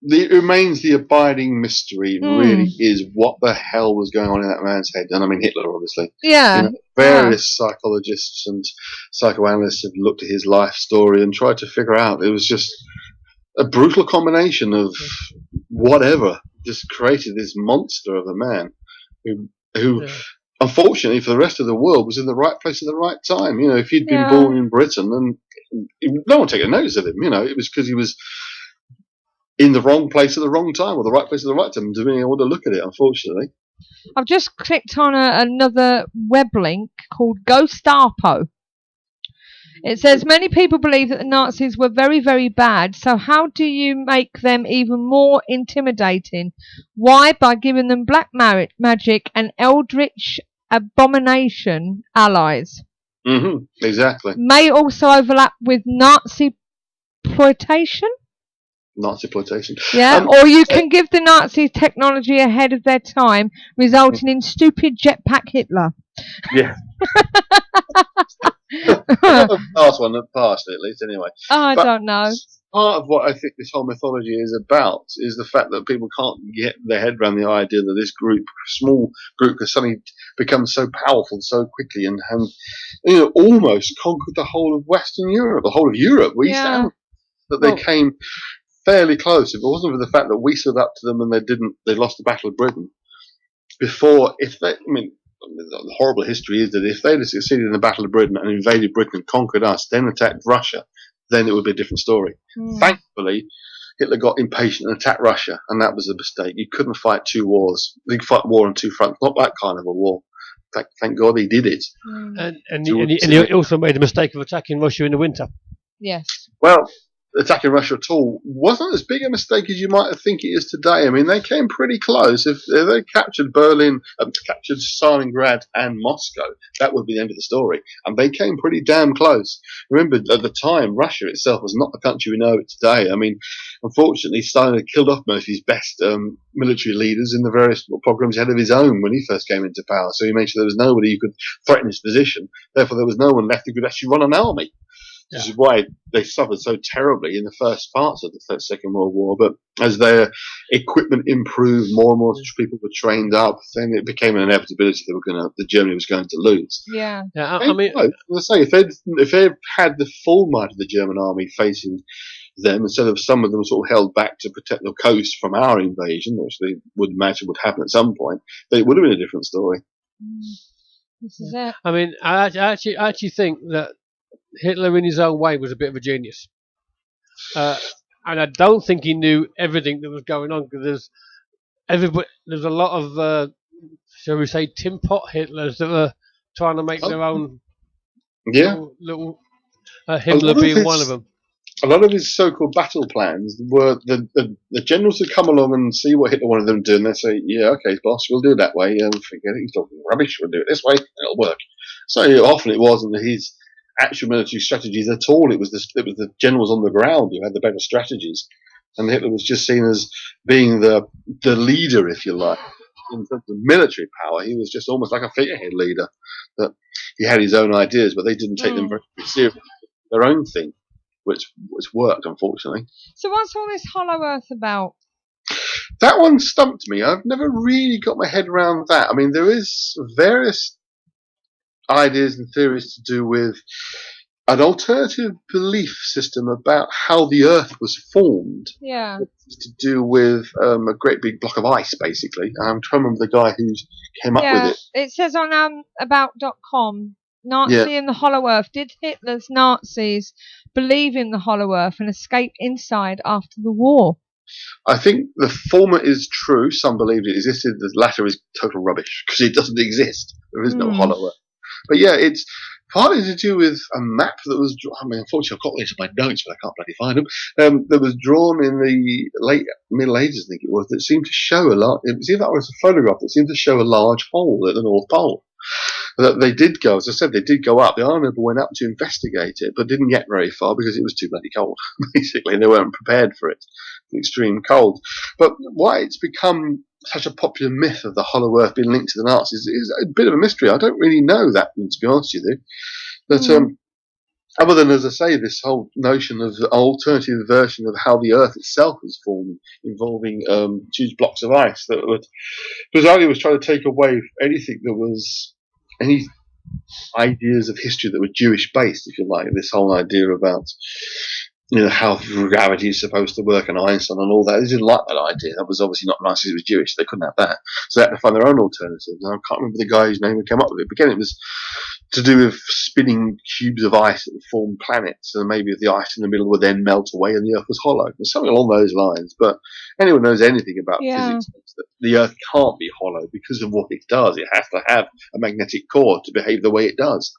It remains the abiding mystery, really, is what the hell was going on in that man's head. And I mean Hitler, obviously. Yeah. Various psychologists and psychoanalysts have looked at his life story and tried to figure out. It was just a brutal combination of whatever just created this monster of a man who unfortunately for the rest of the world was in the right place at the right time. If he'd been born in Britain, and no one would take a notice of him. It was because he was in the wrong place at the wrong time, or the right place at the right time, to being able to look at it, unfortunately. I've just clicked on another web link called Gestapo. It says, many people believe that the Nazis were very, very bad, so how do you make them even more intimidating? Why? By giving them black magic and eldritch abomination allies. Exactly. May also overlap with Nazi exploitation. Nazi exploitation. Yeah, or you can give the Nazis technology ahead of their time, resulting in stupid jetpack Hitler. Yeah. The last one that passed, at least, anyway. I don't know. Part of what I think this whole mythology is about is the fact that people can't get their head around the idea that this small group, has suddenly become so powerful so quickly and almost conquered the whole of Western Europe, the whole of Europe, East and that they came fairly close. If it wasn't for the fact that we stood up to them and they lost the Battle of Britain. The horrible history is that if they'd have succeeded in the Battle of Britain and invaded Britain and conquered us, then attacked Russia, then it would be a different story. Thankfully, Hitler got impatient and attacked Russia, and that was a mistake. You couldn't fight two wars. You could fight war on two fronts, not that kind of a war. Thank God he did it. And he also made the mistake of attacking Russia in the winter. Yes. Well, attacking Russia at all wasn't as big a mistake as you might think it is today. I mean, they came pretty close. If they captured Berlin, captured Stalingrad and Moscow, that would be the end of the story. And they came pretty damn close. Remember, at the time, Russia itself was not the country we know it today. I mean, unfortunately, Stalin had killed off most of his best military leaders in the various programs he had of his own when he first came into power. So he made sure there was nobody who could threaten his position. Therefore, there was no one left who could actually run an army. This is why they suffered so terribly in the first parts of the Second World War. But as their equipment improved, more and more people were trained up. Then it became an inevitability that Germany was going to lose. Yeah. I mean, let's say if they had the full might of the German army facing them, instead of some of them sort of held back to protect the coast from our invasion, which they would imagine would happen at some point, then it would have been a different story. This is it. I mean, I actually think that Hitler, in his own way, was a bit of a genius, and I don't think he knew everything that was going on. Because there's a lot of, shall we say, tin pot Hitlers that were trying to make their own. Little Himmler being one of them. A lot of his so-called battle plans were the generals would come along and see what Hitler wanted them to do, and they'd say, "Yeah, okay, boss, we'll do it that way. Forget it. He's talking rubbish. We'll do it this way, and it'll work." So often it wasn't his actual military strategies at all. It was the generals on the ground who had the better strategies, and Hitler was just seen as being the leader, if you like. In terms of military power, he was just almost like a figurehead leader. That he had his own ideas, but they didn't take them very seriously. Their own thing, which worked, unfortunately. So what's all this Hollow Earth about? That one stumped me. I've never really got my head around that. I mean, there is various ideas and theories to do with an alternative belief system about how the Earth was formed. Yeah. To do with a great big block of ice, basically. I'm trying to remember the guy who came up with it. It says on about.com, Nazi in the Hollow Earth. Did Hitler's Nazis believe in the Hollow Earth and escape inside after the war? I think the former is true. Some believed it existed. The latter is total rubbish because it doesn't exist. There is no Hollow Earth. But yeah, it's partly to do with a map that was. I mean, unfortunately, I've got these in my notes, but I can't bloody find them. That was drawn in the late Middle Ages, I think it was. That seemed to show a lot. It was either that was a photograph that seemed to show a large hole at the North Pole. That they did go, as I said, they did go up. The Army went up to investigate it, but didn't get very far because it was too bloody cold. Basically, they weren't prepared for it. Extreme cold. But why it's become such a popular myth of the Hollow Earth being linked to the Nazis is a bit of a mystery. I don't really know that, to be honest with you. But other than, as I say, this whole notion of an alternative version of how the Earth itself was formed, involving huge blocks of ice that would, bizarrely, was trying to take away anything that was any ideas of history that were Jewish based, if you like. This whole idea about how gravity is supposed to work and Einstein and all that. They didn't like that idea. That was obviously not nice because it was Jewish. They couldn't have that. So they had to find their own alternatives. And I can't remember the guy whose name who came up with it. But again, it was to do with spinning cubes of ice that would form planets. And maybe if the ice in the middle would then melt away and the Earth was hollow. There's something along those lines. But anyone knows anything about physics knows that the Earth can't be hollow because of what it does. It has to have a magnetic core to behave the way it does.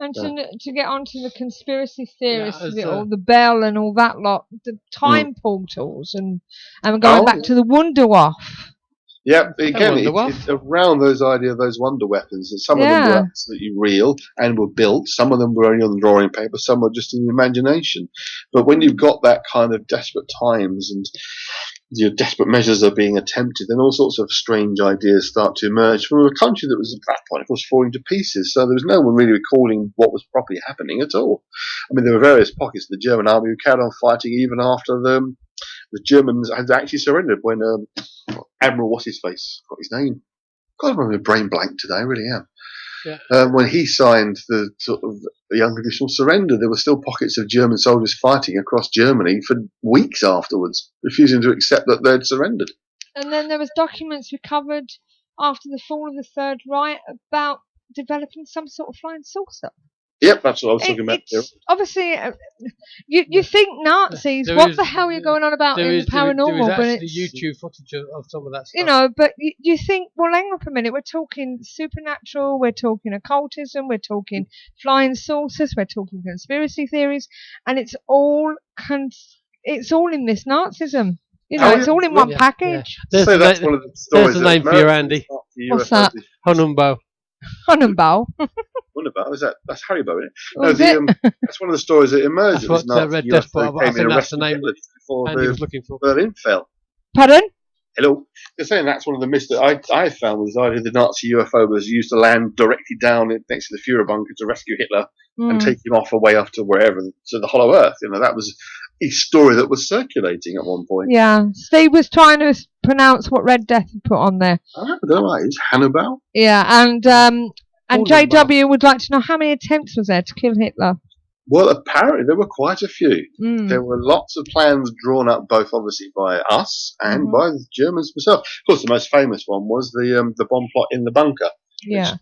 And to get onto the conspiracy theorists, all the Bell and all that lot, the time portals, and going back to the Wunderwaffe. Yeah, again, it's around those idea of those wonder weapons. And some of them were absolutely real and were built. Some of them were only on the drawing paper. Some were just in the imagination. But when you've got that kind of desperate times and your desperate measures are being attempted, then all sorts of strange ideas start to emerge from a country that was at that point, of course, falling to pieces. So there was no one really recalling what was properly happening at all. I mean, there were various pockets of the German army who carried on fighting even after the Germans had actually surrendered. When Admiral what's-his-face, got his name. God, I'm having a brain blank today, I really am. Yeah. When he signed the sort of the unconditional surrender, there were still pockets of German soldiers fighting across Germany for weeks afterwards, refusing to accept that they'd surrendered. And then there was documents recovered after the fall of the Third Reich about developing some sort of flying saucer. Yep, that's what I was talking about. Obviously, you think Nazis, what the hell are you going on about in paranormal? There is actually YouTube footage of some of that stuff. But you think, well, hang on for a minute, we're talking supernatural, we're talking occultism, we're talking flying saucers, we're talking conspiracy theories, and it's all in this Nazism. It's all in one package. Yeah. That's one of the stories. There's the name for you, Andy. What's that? Honumbo. Honumbo. That's Haribo, isn't it? That's one of the stories that emerged. That's what Red Despot, I think that's the name Andy was looking for. Berlin fell. Pardon? Hello. They're saying that's one of the myths that I found was the idea the Nazi UFO was used to land directly down next to the Führer bunker to rescue Hitler and take him away off to wherever, to the Hollow Earth. That was a story that was circulating at one point. Yeah. Steve was trying to pronounce what Red Death had put on there. I don't know. It's Hannibal. Yeah, and JW would like to know how many attempts was there to kill Hitler? Well, apparently there were quite a few. There were lots of plans drawn up, both obviously by us and by the Germans themselves. Of course, the most famous one was the bomb plot in the bunker. Yeah.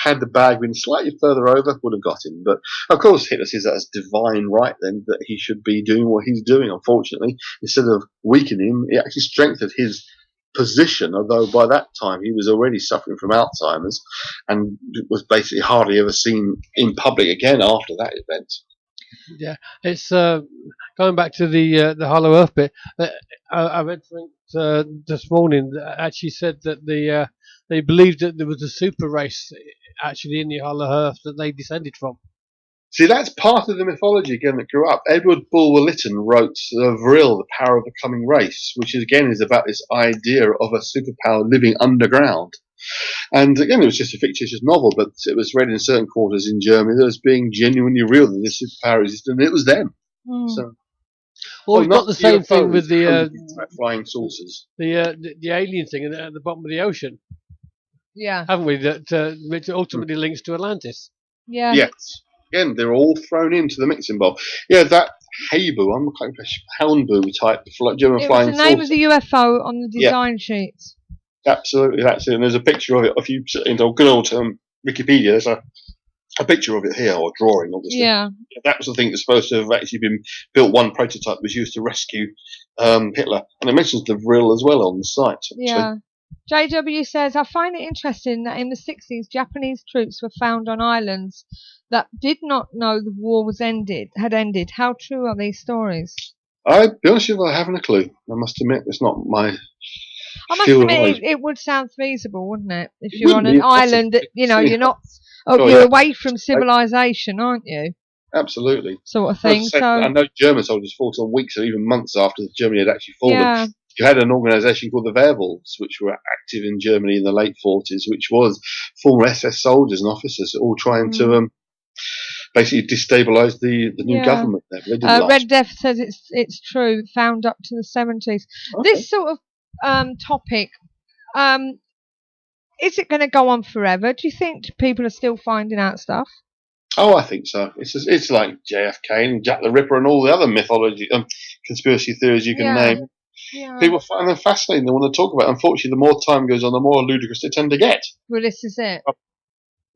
Had the bag been slightly further over, would have got him. But of course, Hitler sees that as divine right then, that he should be doing what he's doing. Unfortunately, instead of weakening him, it actually strengthened his position, although by that time he was already suffering from Alzheimer's and was basically hardly ever seen in public again after that event. Yeah, it's going back to the Hollow Earth bit. I read something this morning that actually said that they believed that there was a super race actually in the Hollow Earth that they descended from. See, that's part of the mythology again that grew up. Edward Bulwer-Lytton wrote Vril, The Power of the Coming Race, which again is about this idea of a superpower living underground. And again, it was just a fictitious novel, but it was read in certain quarters in Germany as being genuinely real, that this superpower existed, and it was them. So, we've got the same thing with the flying saucers, the alien thing at the bottom of the ocean. Yeah, haven't we? That which ultimately links to Atlantis. Yeah. Yes. Again, they're all thrown into the mixing bowl. Yeah, that Heibu, I'm quite Houndbu type German flying saucer. It's the name of the UFO on the design sheets. Absolutely, that's it. And there's a picture of it. If you into good old Wikipedia, there's a picture of it here, or drawing, obviously. Yeah. That was the thing that's supposed to have actually been built. One prototype was used to rescue Hitler, and it mentions the Vril as well on the site. Actually. Yeah. JW says, I find it interesting that in the 60s, Japanese troops were found on islands that did not know the war had ended. How true are these stories? I'll be honest with you, I haven't a clue. I must admit, it's not my I must field of admit, knowledge. it would sound feasible, wouldn't it? If It you're on wouldn't an be island that, you're not, Oh, you're yeah. away from civilization, aren't you? Absolutely. Sort of As I thing. said, So, I know German soldiers fought on weeks or even months after Germany had actually fallen. yeah. You had an organisation called the Wehrwolves, which were active in Germany in the late 40s, which was former SS soldiers and officers all trying to basically destabilise the new government there. They didn't last. Red Death says it's true, found up to the 70s. Okay. This sort of topic, is it going to go on forever? Do you think people are still finding out stuff? Oh, I think so. It's like JFK and Jack the Ripper and all the other mythology, conspiracy theories you can name. Yeah. People find them fascinating. They want to talk about it. Unfortunately, the more time goes on, the more ludicrous they tend to get. Well, this is it.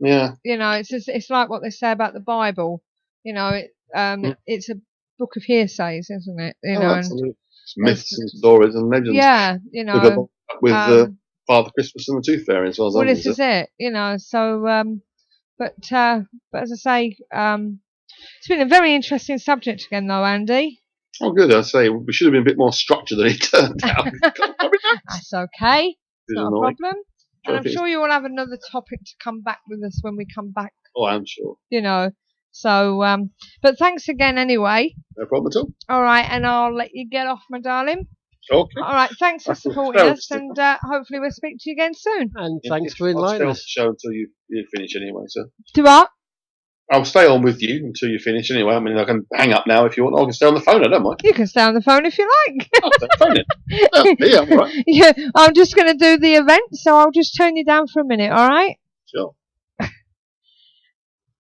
Yeah. It's like what they say about the Bible. It's a book of hearsays, isn't it? Absolutely. It's myths and stories and legends. Yeah, with Father Christmas and the Tooth Fairy as well as well, this is it. So, but as I say, it's been a very interesting subject again, though, Andy. Oh, good. I say we should have been a bit more structured than it turned out. That's okay. It's not a annoying. problem. And I'm sure you will have another topic to come back with us when we come back. Oh, I'm sure. So, but thanks again anyway. No problem at all. All right, and I'll let you get off, my darling. Okay. All right, thanks for supporting us, and hopefully we'll speak to you again soon. And thanks for enlightening us. I'll stay on the show until you finish anyway, so. Do what? I'll stay on with you until you finish anyway. I mean, I can hang up now if you want. I can stay on the phone. I don't mind. You can stay on the phone if you like. I'll stay on the phone then. Oh, yeah, I'm all right. Yeah, I'm just going to do the event, so I'll just turn you down for a minute, all right? Sure.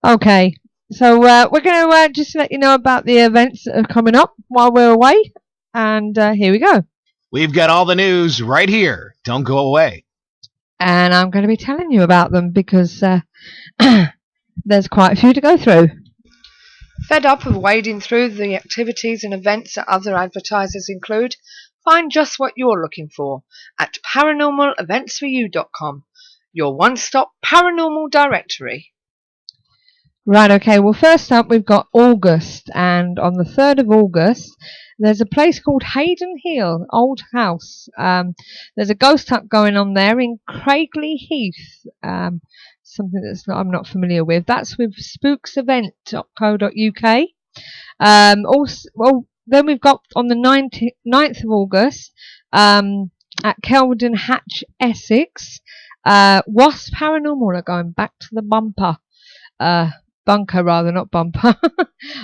Okay, so we're going to just let you know about the events that are coming up while we're away, and here we go. We've got all the news right here. Don't go away. And I'm going to be telling you about them because there's quite a few to go through. Fed up of wading through the activities and events that other advertisers include? Find just what you're looking for at paranormaleventsforyou.com, your one-stop paranormal directory. Right, okay, well first up we've got August, and on the 3rd of August there's a place called Hayden Hill, Old House. There's a ghost hunt going on there in Craigley Heath, something I'm not familiar with. That's with spooksevent.co.uk. Then we've got on the 9th of August at Kelvedon Hatch, Essex, Wasp Paranormal are going back to the bunker rather, not bumper.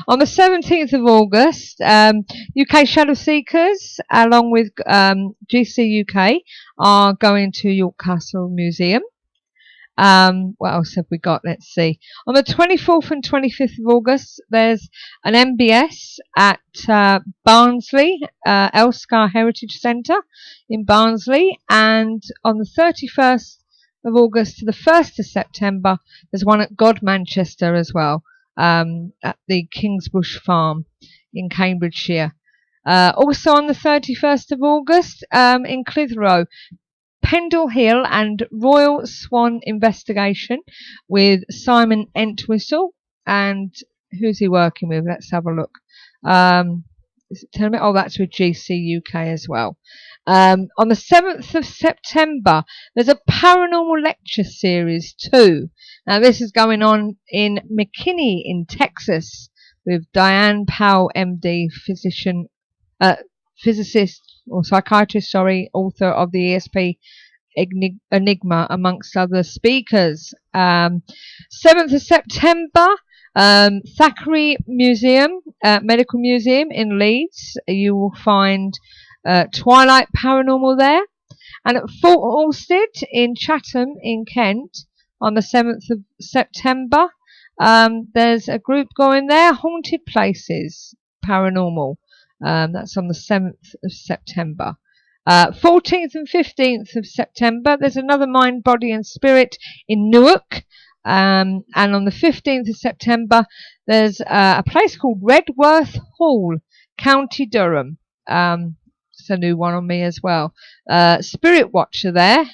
On the 17th of August, UK Shadow Seekers, along with GC UK, are going to York Castle Museum. What else have we got? Let's see. On the 24th and 25th of August, there's an MBS at Barnsley, Elscar Heritage Centre in Barnsley. And on the 31st of August to the 1st of September, there's one at God Manchester as well, at the Kingsbush Farm in Cambridgeshire. Also on the 31st of August, in Clitheroe, Pendle Hill and Royal Swan Investigation with Simon Entwistle. And who's he working with? Let's have a look. Is it telling me? Oh, that's with GC UK as well. On the 7th of September, there's a paranormal lecture series too. Now, this is going on in McKinney in Texas with Diane Powell, MD, physicist or psychiatrist, author of the ESP Enigma, amongst other speakers. 7th of September, Thackeray Museum, Medical Museum in Leeds. You will find Twilight Paranormal there. And at Fort Alstead in Chatham in Kent on the 7th of September, there's a group going there, Haunted Places Paranormal. That's on the 7th of September. 14th and 15th of September, there's another Mind, Body and Spirit in Newark. And on the 15th of September, there's a place called Redworth Hall, County Durham. It's a new one on me as well. Spirit Watch are there.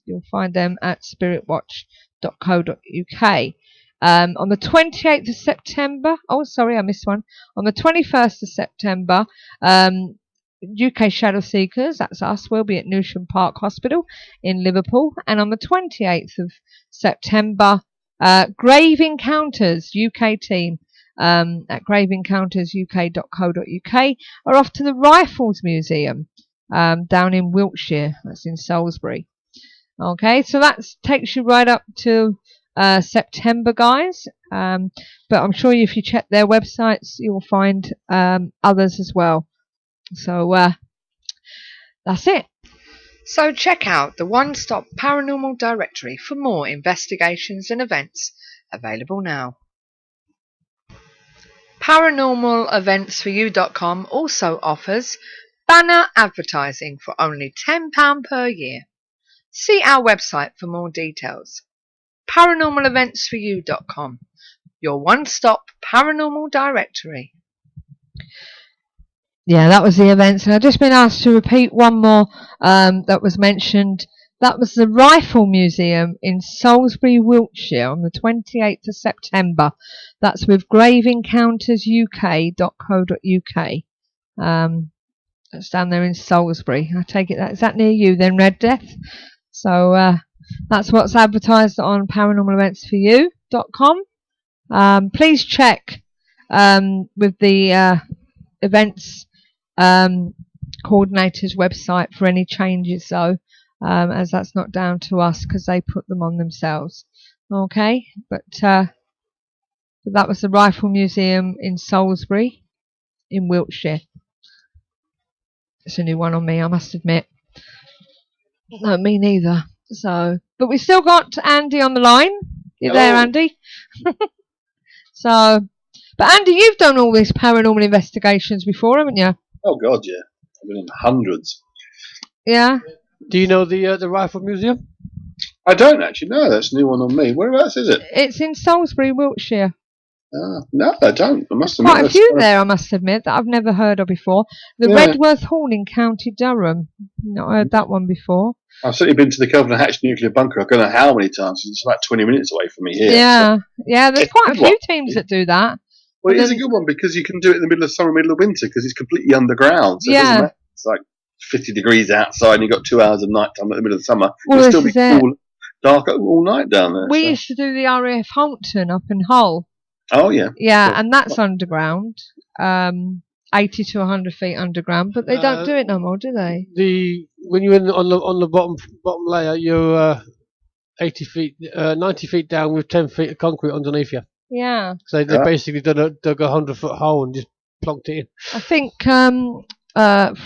You'll find them at spiritwatch.co.uk. On the 28th of September, oh sorry, I missed one. On the 21st of September, UK Shadow Seekers, that's us, we'll be at Newsham Park Hospital in Liverpool. And on the 28th of September, Grave Encounters UK team at graveencountersuk.co.uk are off to the Rifles Museum down in Wiltshire. That's in Salisbury. Okay, so that takes you right up to September, guys. But I'm sure if you check their websites, you'll find others as well. So that's it. So check out the one-stop paranormal directory for more investigations and events available now. ParanormalEventsForYou.com also offers banner advertising for only £10 per year. See our website for more details. ParanormalEventsForYou.com, your one-stop paranormal directory. Yeah, that was the events, and I've just been asked to repeat one more that was mentioned. That was the Rifle Museum in Salisbury, Wiltshire on the 28th of September. That's with graveencountersuk.co.uk. That's down there in Salisbury. I take it is that near you then, Red Death? So that's what's advertised on paranormalEventsForYou.com. Please check with the events coordinator's website for any changes though, as that's not down to us because they put them on themselves. Okay, but that was the Rifle Museum in Salisbury in Wiltshire. It's a new one on me, I must admit. No, me neither. So, but we still got Andy on the line. You there, Andy? So, but Andy, you've done all these paranormal investigations before, haven't you? Oh God, yeah. I've been in hundreds. Yeah. Do you know the Rifle Museum? I don't actually know. That's a new one on me. Whereabouts is it? It's in Salisbury, Wiltshire. No, I don't. I must admit. Quite a few there, I must admit, that I've never heard of before. The Redworth Hall in County Durham. Not heard that one before. I've certainly been to the Kelvin Hatch nuclear bunker. I don't know how many times. It's about 20 minutes away from me here. Yeah, so. Yeah. There's quite a few teams that do that. Well, it is a good one because you can do it in the middle of summer, middle of winter, because it's completely underground. So it doesn't matter. It's like 50 degrees outside, and you've got 2 hours of night time at the middle of summer. Well, it'll still be cool, dark all night down there. We used to do the RAF Hampton up in Hull. Oh yeah. Yeah, and that's underground. 80 to 100 feet underground, but they don't do it no more, do they? When you're on the bottom layer, you're 90 feet down with 10 feet of concrete underneath you. Yeah. So they basically dug a 100-foot hole and just plonked it in. I think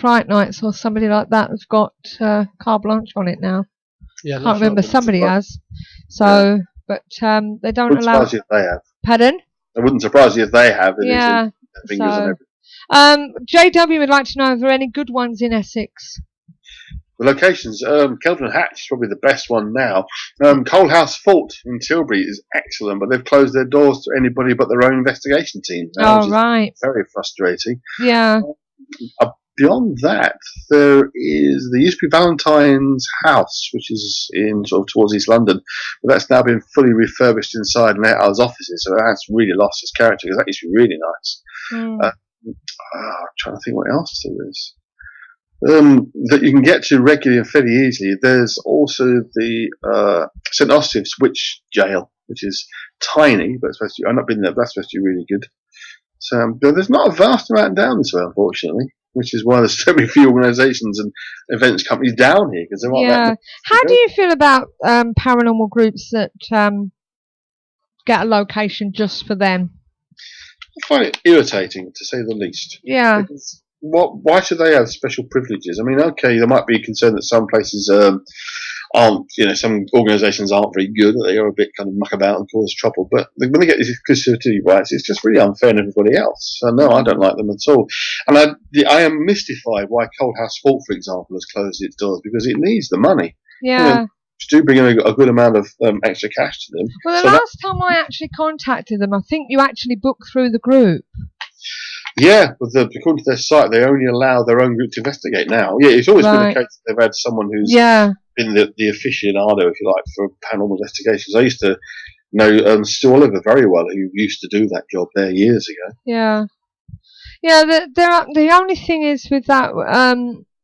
Fright Nights or somebody like that has got carte blanche on it now. Yeah, can't remember. Somebody has. So, but they don't allow. Surprise you if they have. Pardon? It wouldn't surprise you if they have. Yeah. Fingers and everything. JW would like to know if there are any good ones in Essex. The locations, Kelvin Hatch is probably the best one now. Coal House Fort in Tilbury is excellent, but they've closed their doors to anybody but their own investigation team now, which is very frustrating. Yeah. Beyond that, there used to be Valentine's House, which is in sort of towards East London, but that's now been fully refurbished inside and let out as offices, so that's really lost its character because that used to be really nice. I'm trying to think what else there is. That you can get to regularly and fairly easily. There's also the St Osyth's Witch Jail, which is tiny, but I've not been there, but that's supposed to be really good. So there's not a vast amount down this way, unfortunately, which is why there's so many few organisations and events companies down here, because there aren't that many. How do you feel about paranormal groups that get a location just for them? I find it irritating, to say the least. Yeah. Because why should they have special privileges? I mean, okay, there might be concern that some places aren't, some organisations aren't very good, that they are a bit kind of muck about and cause trouble, but when they get these exclusivity rights, it's just really unfair on everybody else. So no, I don't like them at all. And I am mystified why Coal House Fort, for example, has closed its doors, because it needs the money. Yeah. Which do bring in a good amount of extra cash to them. Well, the last time I actually contacted them, I think you actually booked through the group. Yeah, but according to their site, they only allow their own group to investigate now. Yeah, it's always been the Right. case that they've had someone who's Yeah. been the aficionado, if you like, for paranormal investigations. I used to know Stu Oliver very well, who used to do that job there years ago. Yeah. Yeah. The only thing is with that,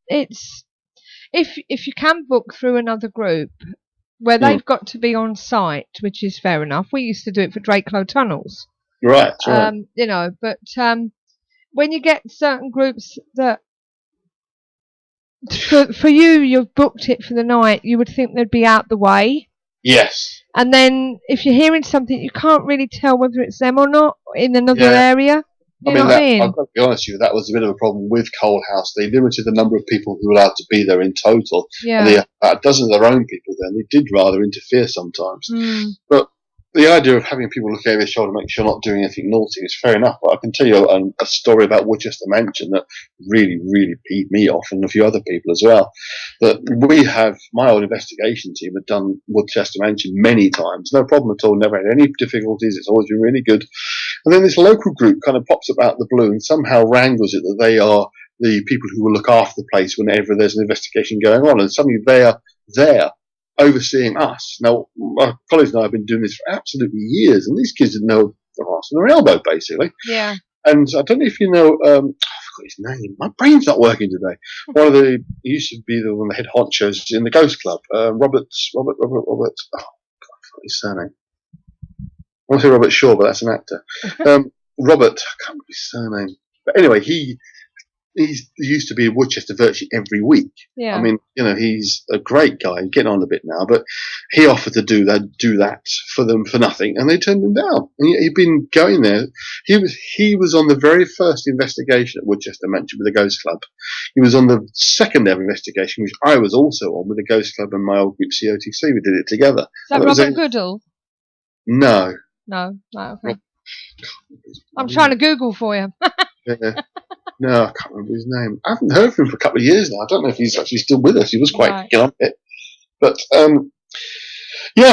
it's if you can book through another group where they've got to be on site, which is fair enough. We used to do it for Drakelow Tunnels. Right. Right. You know, but when you get certain groups that for you've booked it for the night, you would think they'd be out the way. Yes. And then if you're hearing something, you can't really tell whether it's them or not in another area. You know what I mean? I've got to be honest with you, that was a bit of a problem with Coal House. They limited the number of people who were allowed to be there in total. Yeah. And they had about a dozen of their own people there, and they did rather interfere sometimes. But the idea of having people look over their shoulder, make sure you're not doing anything naughty, is fair enough. But I can tell you a story about Woodchester Mansion that really, really peeved me off, and a few other people as well. That my old investigation team had done Woodchester Mansion many times, no problem at all, never had any difficulties. It's always been really good. And then this local group kind of pops up out of the blue and somehow wrangles it that they are the people who will look after the place whenever there's an investigation going on, and suddenly they are there overseeing us. Now, my colleagues and I have been doing this for absolutely years, and these kids didn't know their arse and their elbow, basically. Yeah. And I don't know if you know, I forgot his name. My brain's not working today. He used to be one of the head honchos in the Ghost Club. Robert. Oh, God, I forgot his surname. I want to say Robert Shaw, but that's an actor. Robert, I can't remember his surname. But anyway, he used to be in Woodchester virtually every week. Yeah. I mean, he's a great guy, getting on a bit now, but he offered to do that for them for nothing, and they turned him down. And he'd been going there. He was on the very first investigation at Woodchester Mansion with the Ghost Club. He was on the second ever investigation, which I was also on with the Ghost Club and my old group COTC. We did it together. Is that Robert Goodall? No. No. Right, okay. I'm trying to Google for you. Yeah. No, I can't remember his name. I haven't heard from him for a couple of years now. I don't know if he's actually still with us. He was quite good on it. But,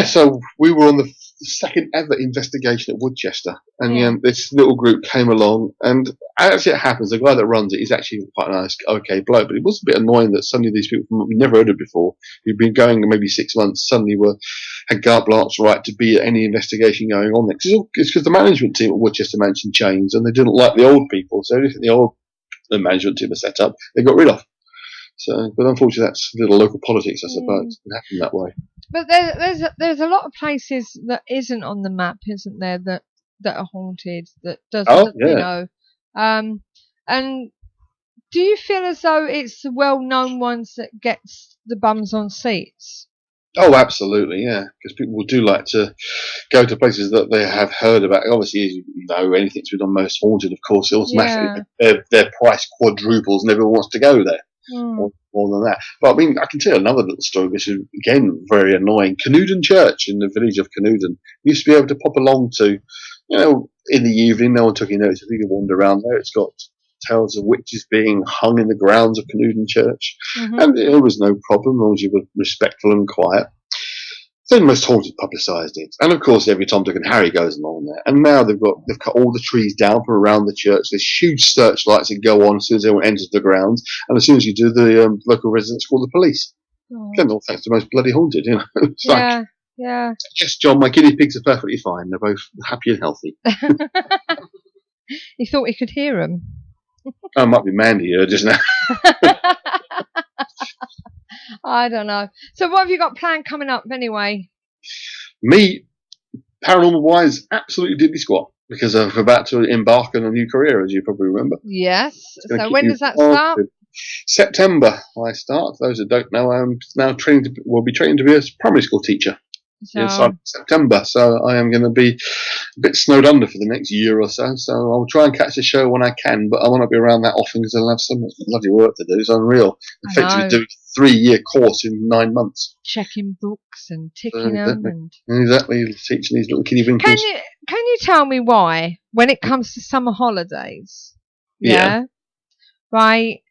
so we were on the second ever investigation at Woodchester. And this little group came along. And as it happens, the guy that runs it is actually quite a nice, okay bloke. But it was a bit annoying that suddenly these people we've never heard of before, who'd been going maybe 6 months, suddenly had carte blanche right to be at any investigation going on there. It's because the management team at Woodchester Mansion changed, and they didn't like the old people. So everything the management team was set up, they got rid of. So, but unfortunately, that's little local politics, I suppose. It happened that way. But there's a lot of places that isn't on the map, isn't there? That are haunted. That doesn't, you know. And do you feel as though it's the well-known ones that gets the bums on seats? Oh, absolutely, yeah. Because people do like to go to places that they have heard about. Obviously, as you know, anything's been on Most Haunted, of course, it's massive. Their price quadruples and everyone wants to go there. More than that. But I mean, I can tell you another little story, which is, again, very annoying. Canewdon Church in the village of Canewdon used to be able to pop along to, in the evening, no one took any notice. You could wander around there. It's got tales of witches being hung in the grounds of Canewdon Church. And there was no problem, as long as you were respectful and quiet. Then Most Haunted publicised it, and of course every Tom, Dick and Harry goes along there. And now they've cut all the trees down from around the church. There's huge searchlights that go on as soon as anyone enters the grounds, and as soon as you do, the local residents call the police. Again, all thanks to Most Bloody Haunted, It's like, yes, John, my guinea pigs are perfectly fine. They're both happy and healthy. He thought he could hear them. Oh, it might be Mandy here just now. I don't know. So what have you got planned coming up anyway? Me, paranormal wise, absolutely diddly squat, because I'm about to embark on a new career, as you probably remember. Yes. So when does that start? September I start. For those that don't know, I'm now will be training to be a primary school teacher. In September, so I am going to be a bit snowed under for the next year or so. So I'll try and catch the show when I can, but I won't be around that often because I'll have so much bloody work to do. It's unreal. Effectively doing a 3-year course in 9 months. Checking books and ticking them and exactly teaching these little kiddie winkles. Can you tell me why, when it comes to summer holidays, right,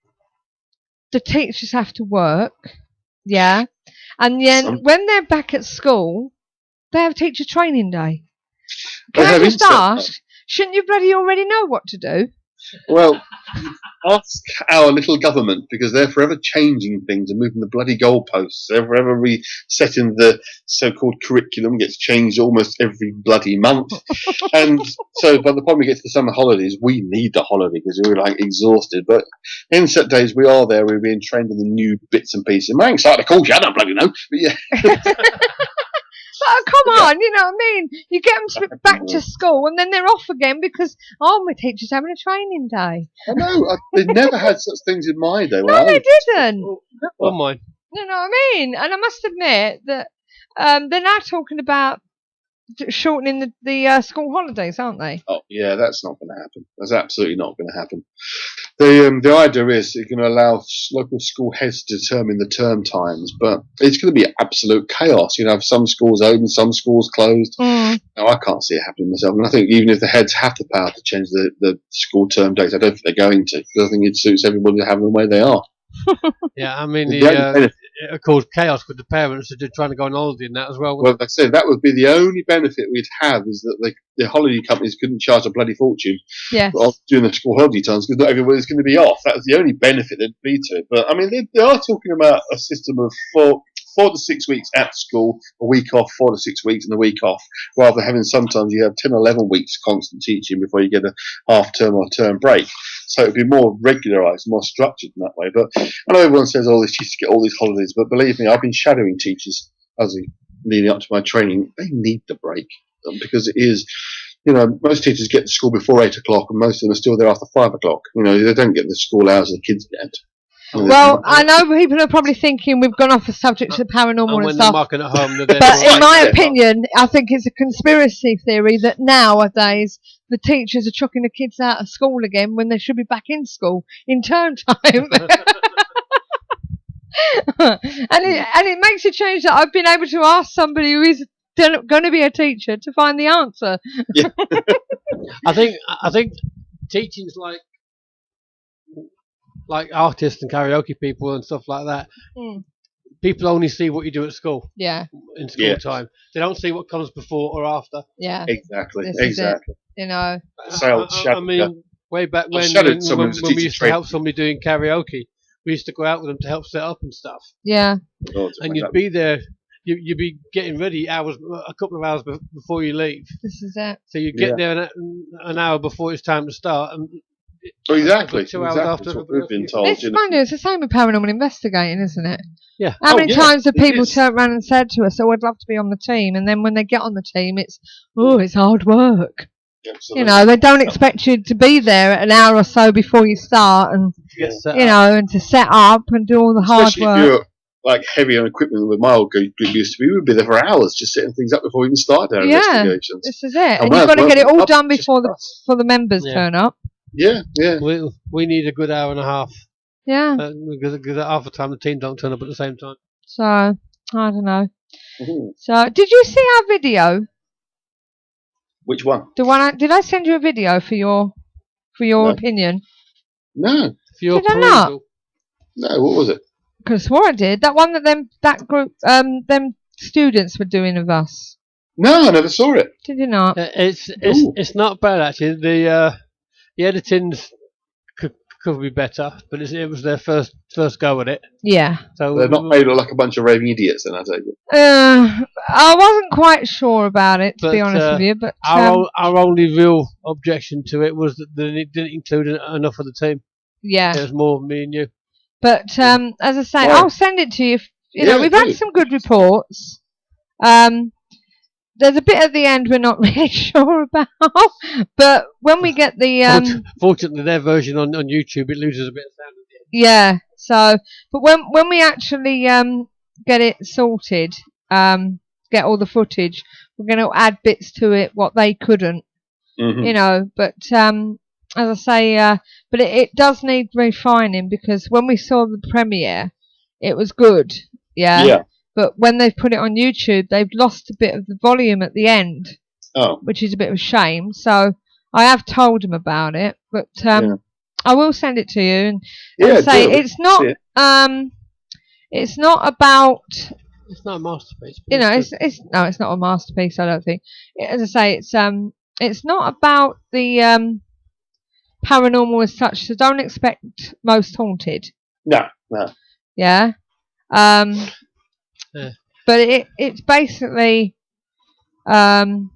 the teachers have to work, and then when they're back at school, they have teacher training day. Can I just ask, shouldn't you bloody already know what to do? Well, ask our little government, because they're forever changing things and moving the bloody goalposts. They're forever resetting the so-called curriculum, gets changed almost every bloody month. And so by the time we get to the summer holidays, we need the holiday because we're like exhausted. But in set days, we are there. We're being trained in the new bits and pieces. I ain't started a course yet, I don't bloody know. But yeah. Oh, come on, you know what I mean? You get them back to school and then they're off again because, my teacher's having a training day. I know. They never had such things in my day. No, they didn't. Or mine. You know what I mean? And I must admit that they're now talking about shortening the school holidays, aren't they? Oh, yeah, that's not going to happen. That's absolutely not going to happen. The idea is it's going to allow local school heads to determine the term times, but it's going to be absolute chaos. You know, some schools open, some schools closed. No, I can't see it happening myself. And I think even if the heads have the power to change the school term dates, I don't think they're going to, because I think it suits everybody to have them the way they are. Yeah, I mean, it caused chaos with the parents that are trying to go on holiday and that as well. Well, like I said, that would be the only benefit we'd have, is that the holiday companies couldn't charge a bloody fortune during the school holiday times, because not everybody's going to be off. That was the only benefit there'd be to it. But I mean, they are talking about a system of 4 to 6 weeks at school, a week off, 4 to 6 weeks, and a week off, rather than having sometimes you have 10 or 11 weeks constant teaching before you get a half term or term break. So it'd be more regularised, more structured in that way. But I know everyone says, "Oh, they used to get all these holidays," but believe me, I've been shadowing teachers as leading up to my training. They need the break, because it is, you know, most teachers get to school before 8 o'clock, and most of them are still there after 5 o'clock. You know, they don't get the school hours the kids get. Well, I know people are probably thinking we've gone off the subject to paranormal and stuff. Marking at home, but in my opinion, I think it's a conspiracy theory that nowadays the teachers are chucking the kids out of school again when they should be back in school in term time. and it makes a change that I've been able to ask somebody who is going to be a teacher to find the answer. Yeah. I think teaching's like artists and karaoke people and stuff like that. People only see what you do at school. Yeah. In school time, they don't see what comes before or after. Yeah. Exactly. You know. I mean, way back when we used to help somebody doing karaoke, we used to go out with them to help set up and stuff. Yeah. And you'd be there. You'd be getting ready a couple of hours before you leave. This is it. So you get there an hour before it's time to start, and exactly. 2 hours after. That's what we've been told. It's funny. It's the same with paranormal investigating, isn't it? Yeah. How many times have people turned around and said to us, "Oh, I'd love to be on the team," and then when they get on the team, it's hard work. Absolutely. You know, they don't expect you to be there an hour or so before you start, and and to set up and do all the hard work. If you're like heavy on equipment, with my old group used to be, we'd be there for hours just setting things up before we even started our investigations. This is it, and you've got to get it all done before the members turn up. Yeah. We need a good hour and a half. Yeah. Because half the time the team don't turn up at the same time. So I don't know. So did you see our video? Which one? The one did I send you a video for your opinion? No. Did I not? No. What was it? Because I swore I did. That one that group them students were doing of us. No, I never saw it. Did you not? It's not bad actually. The editing could be better, but it was their first go at it. Yeah. So they're not made like a bunch of raving idiots, then I take it. I wasn't quite sure about it, to be honest with you. But our only real objection to it was that they didn't include enough of the team. Yeah. It was more me and you. But as I say, I'll send it to you. You know, we've had some good reports. There's a bit at the end we're not really sure about, but when we get the fortunately their version on YouTube, it loses a bit of sound at the end. Yeah. So, but when we actually get it sorted, get all the footage, we're going to add bits to it what they couldn't. You know, but as I say, but it does need refining, because when we saw the premiere, it was good. Yeah. But when they've put it on YouTube, they've lost a bit of the volume at the end, which is a bit of a shame. So I have told them about it, but I will send it to you. And as I say, it's not about. It's not a masterpiece. You know, it's not a masterpiece. I don't think. As I say, it's not about the paranormal as such, so don't expect Most Haunted. No. Yeah. Yeah. But it's basically I'll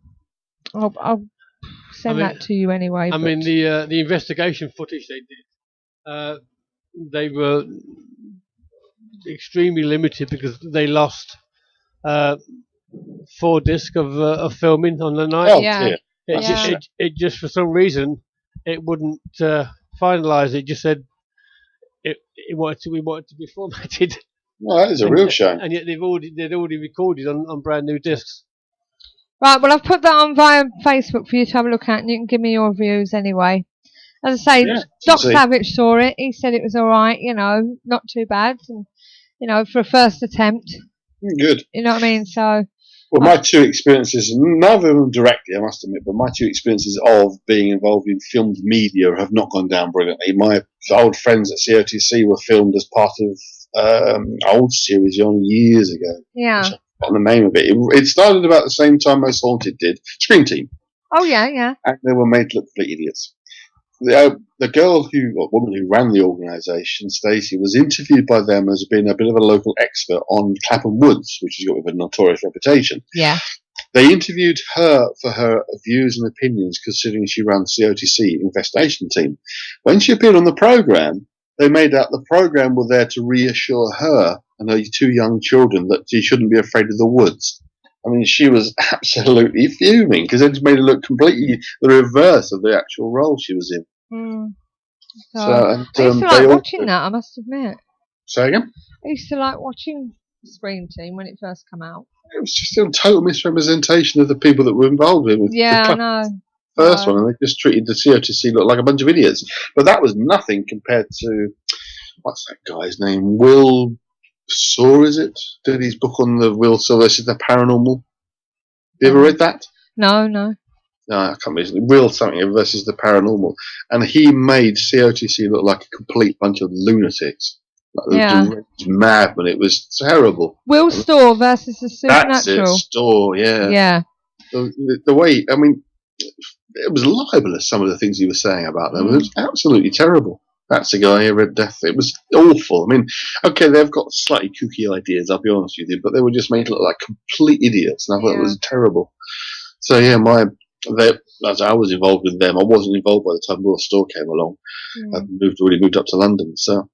send that to you anyway. I mean, the investigation footage they did, they were extremely limited because they lost 4 discs of filming on the night. Oh, Yeah. dear. It just, for some reason, it wouldn't finalise. It just said we wanted to be formatted. No, that is a real shame. And yet they'd already recorded on brand new discs. Right, well, I've put that on via Facebook for you to have a look at, and you can give me your views anyway. As I say, Doc Savage saw it. He said it was all right, not too bad, and for a first attempt. Good. You know what I mean? So. Well, my 2 experiences, none of them directly, I must admit, but my 2 experiences of being involved in filmed media have not gone down brilliantly. My old friends at COTC were filmed as part of old series on years ago. Yeah. On the name of it. It started about the same time Most Haunted did. Scream Team. Oh, yeah. And they were made to look complete idiots. The woman who ran the organisation, Stacey, was interviewed by them as being a bit of a local expert on Clapham Woods, which has got a notorious reputation. Yeah. They interviewed her for her views and opinions, considering she ran COTC investigation team. When she appeared on the programme, they made out the programme were there to reassure her and her 2 young children that she shouldn't be afraid of the woods. I mean, she was absolutely fuming because they just made her look completely the reverse of the actual role she was in. So, I used to like watching that, I must admit. Say again? I used to like watching Scream Team when it first came out. It was just a total misrepresentation of the people that were involved in it. Yeah, I know. First one, and they just treated the COTC look like a bunch of idiots. But that was nothing compared to, what's that guy's name? Will Saw, is it? Did his book on the Will Saw versus the Paranormal. You ever read that? No. No, I can't remember. Will something versus the Paranormal. And he made COTC look like a complete bunch of lunatics. Like madmen. It was terrible. Will Storr versus the Supernatural. That's it, Storr, yeah. Yeah. The way, I mean, it was libelous, some of the things he was saying about them. It was absolutely terrible. That's the guy who read Death. It was awful. I mean, okay, they've got slightly kooky ideas, I'll be honest with you, but they were just made to look like complete idiots, and I thought it was terrible. So, yeah, as I was involved with them, I wasn't involved by the time Will Storr came along. I'd already moved up to London, so.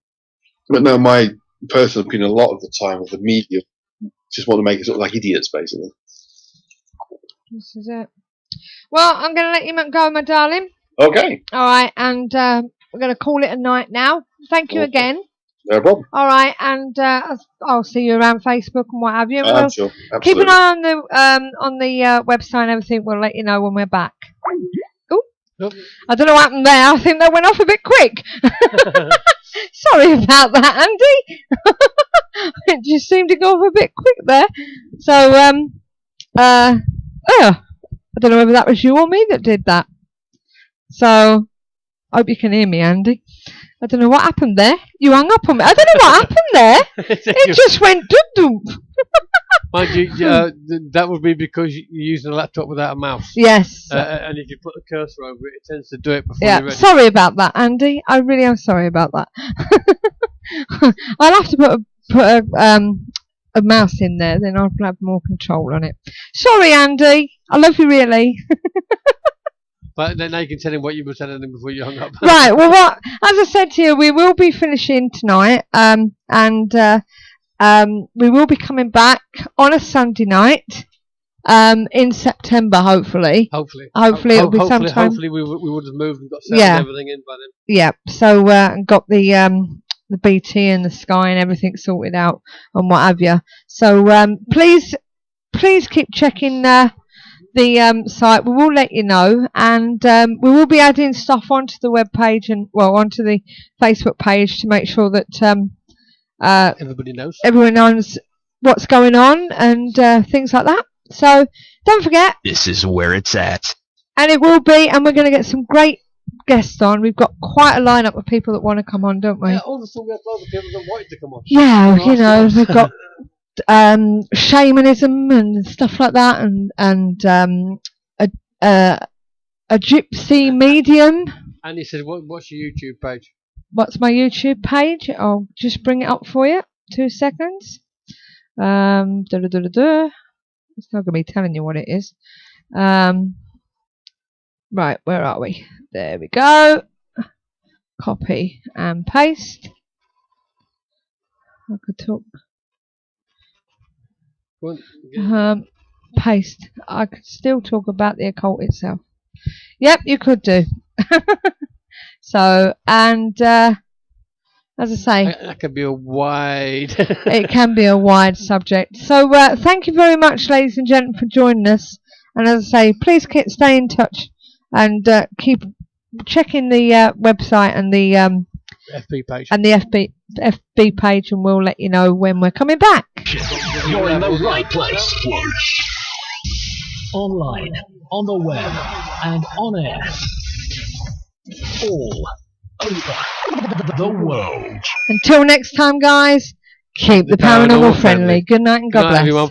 But no, my personal opinion, a lot of the time with the media, just want to make us look like idiots, basically. This is it. Well, I'm going to let you go, my darling. Okay. All right, and we're going to call it a night now. Thank you again. No problem. All right, and I'll see you around Facebook and what have you. I'm sure. Absolutely. Keep an eye on the website and everything. We'll let you know when we're back. Oh, I don't know what happened there. I think that went off a bit quick. Sorry about that, Andy. It just seemed to go off a bit quick there. So, I don't know whether that was you or me that did that. So, I hope you can hear me, Andy. I don't know what happened there. You hung up on me. I don't know what happened there. It just went doo-doo. Mind you, that would be because you're using a laptop without a mouse. Yes. And if you put the cursor over it, it tends to do it before you're ready. Sorry about that, Andy. I really am sorry about that. I'll have to put a mouse in there, then I'll have more control on it. Sorry, Andy. I love you really. But then now you can tell him what you were telling him before you hung up. Right. Well, as I said to you, we will be finishing tonight, and we will be coming back on a Sunday night in September, hopefully. Hopefully it'll be sometime. Hopefully we would have moved and got sound and everything in by then. Yeah. So got the BT and the Sky and everything sorted out and what have you. So please keep checking the site. We will let you know, and we will be adding stuff onto the web page and onto the Facebook page to make sure that everyone knows what's going on and things like that. So don't forget, this is where it's at, and it will be, and we're going to get some great guests on. We've got quite a lineup of people that want to come on, don't we? Yeah, all of a sudden we have loads of people that wanted to come on. Yeah, we've got shamanism and stuff like that, and a gypsy medium And he said, what's your YouTube page? What's my YouTube page? I'll just bring it up for you. 2 seconds. It's not going to be telling you what it is. Right, where are we? There we go. Copy and paste. I could talk. Paste. I could still talk about the occult itself. Yep, you could do. So, and as I say, that could be a wide. it can be a wide subject. So, thank you very much, ladies and gentlemen, for joining us. And as I say, please stay in touch and keep checking the website and the FB page. And the FB page, and we'll let you know when we're coming back. You're in the right place. Online, on the web, and on air. All over the world. Until next time, guys, keep the paranormal friendly. Good night and God bless. Everyone.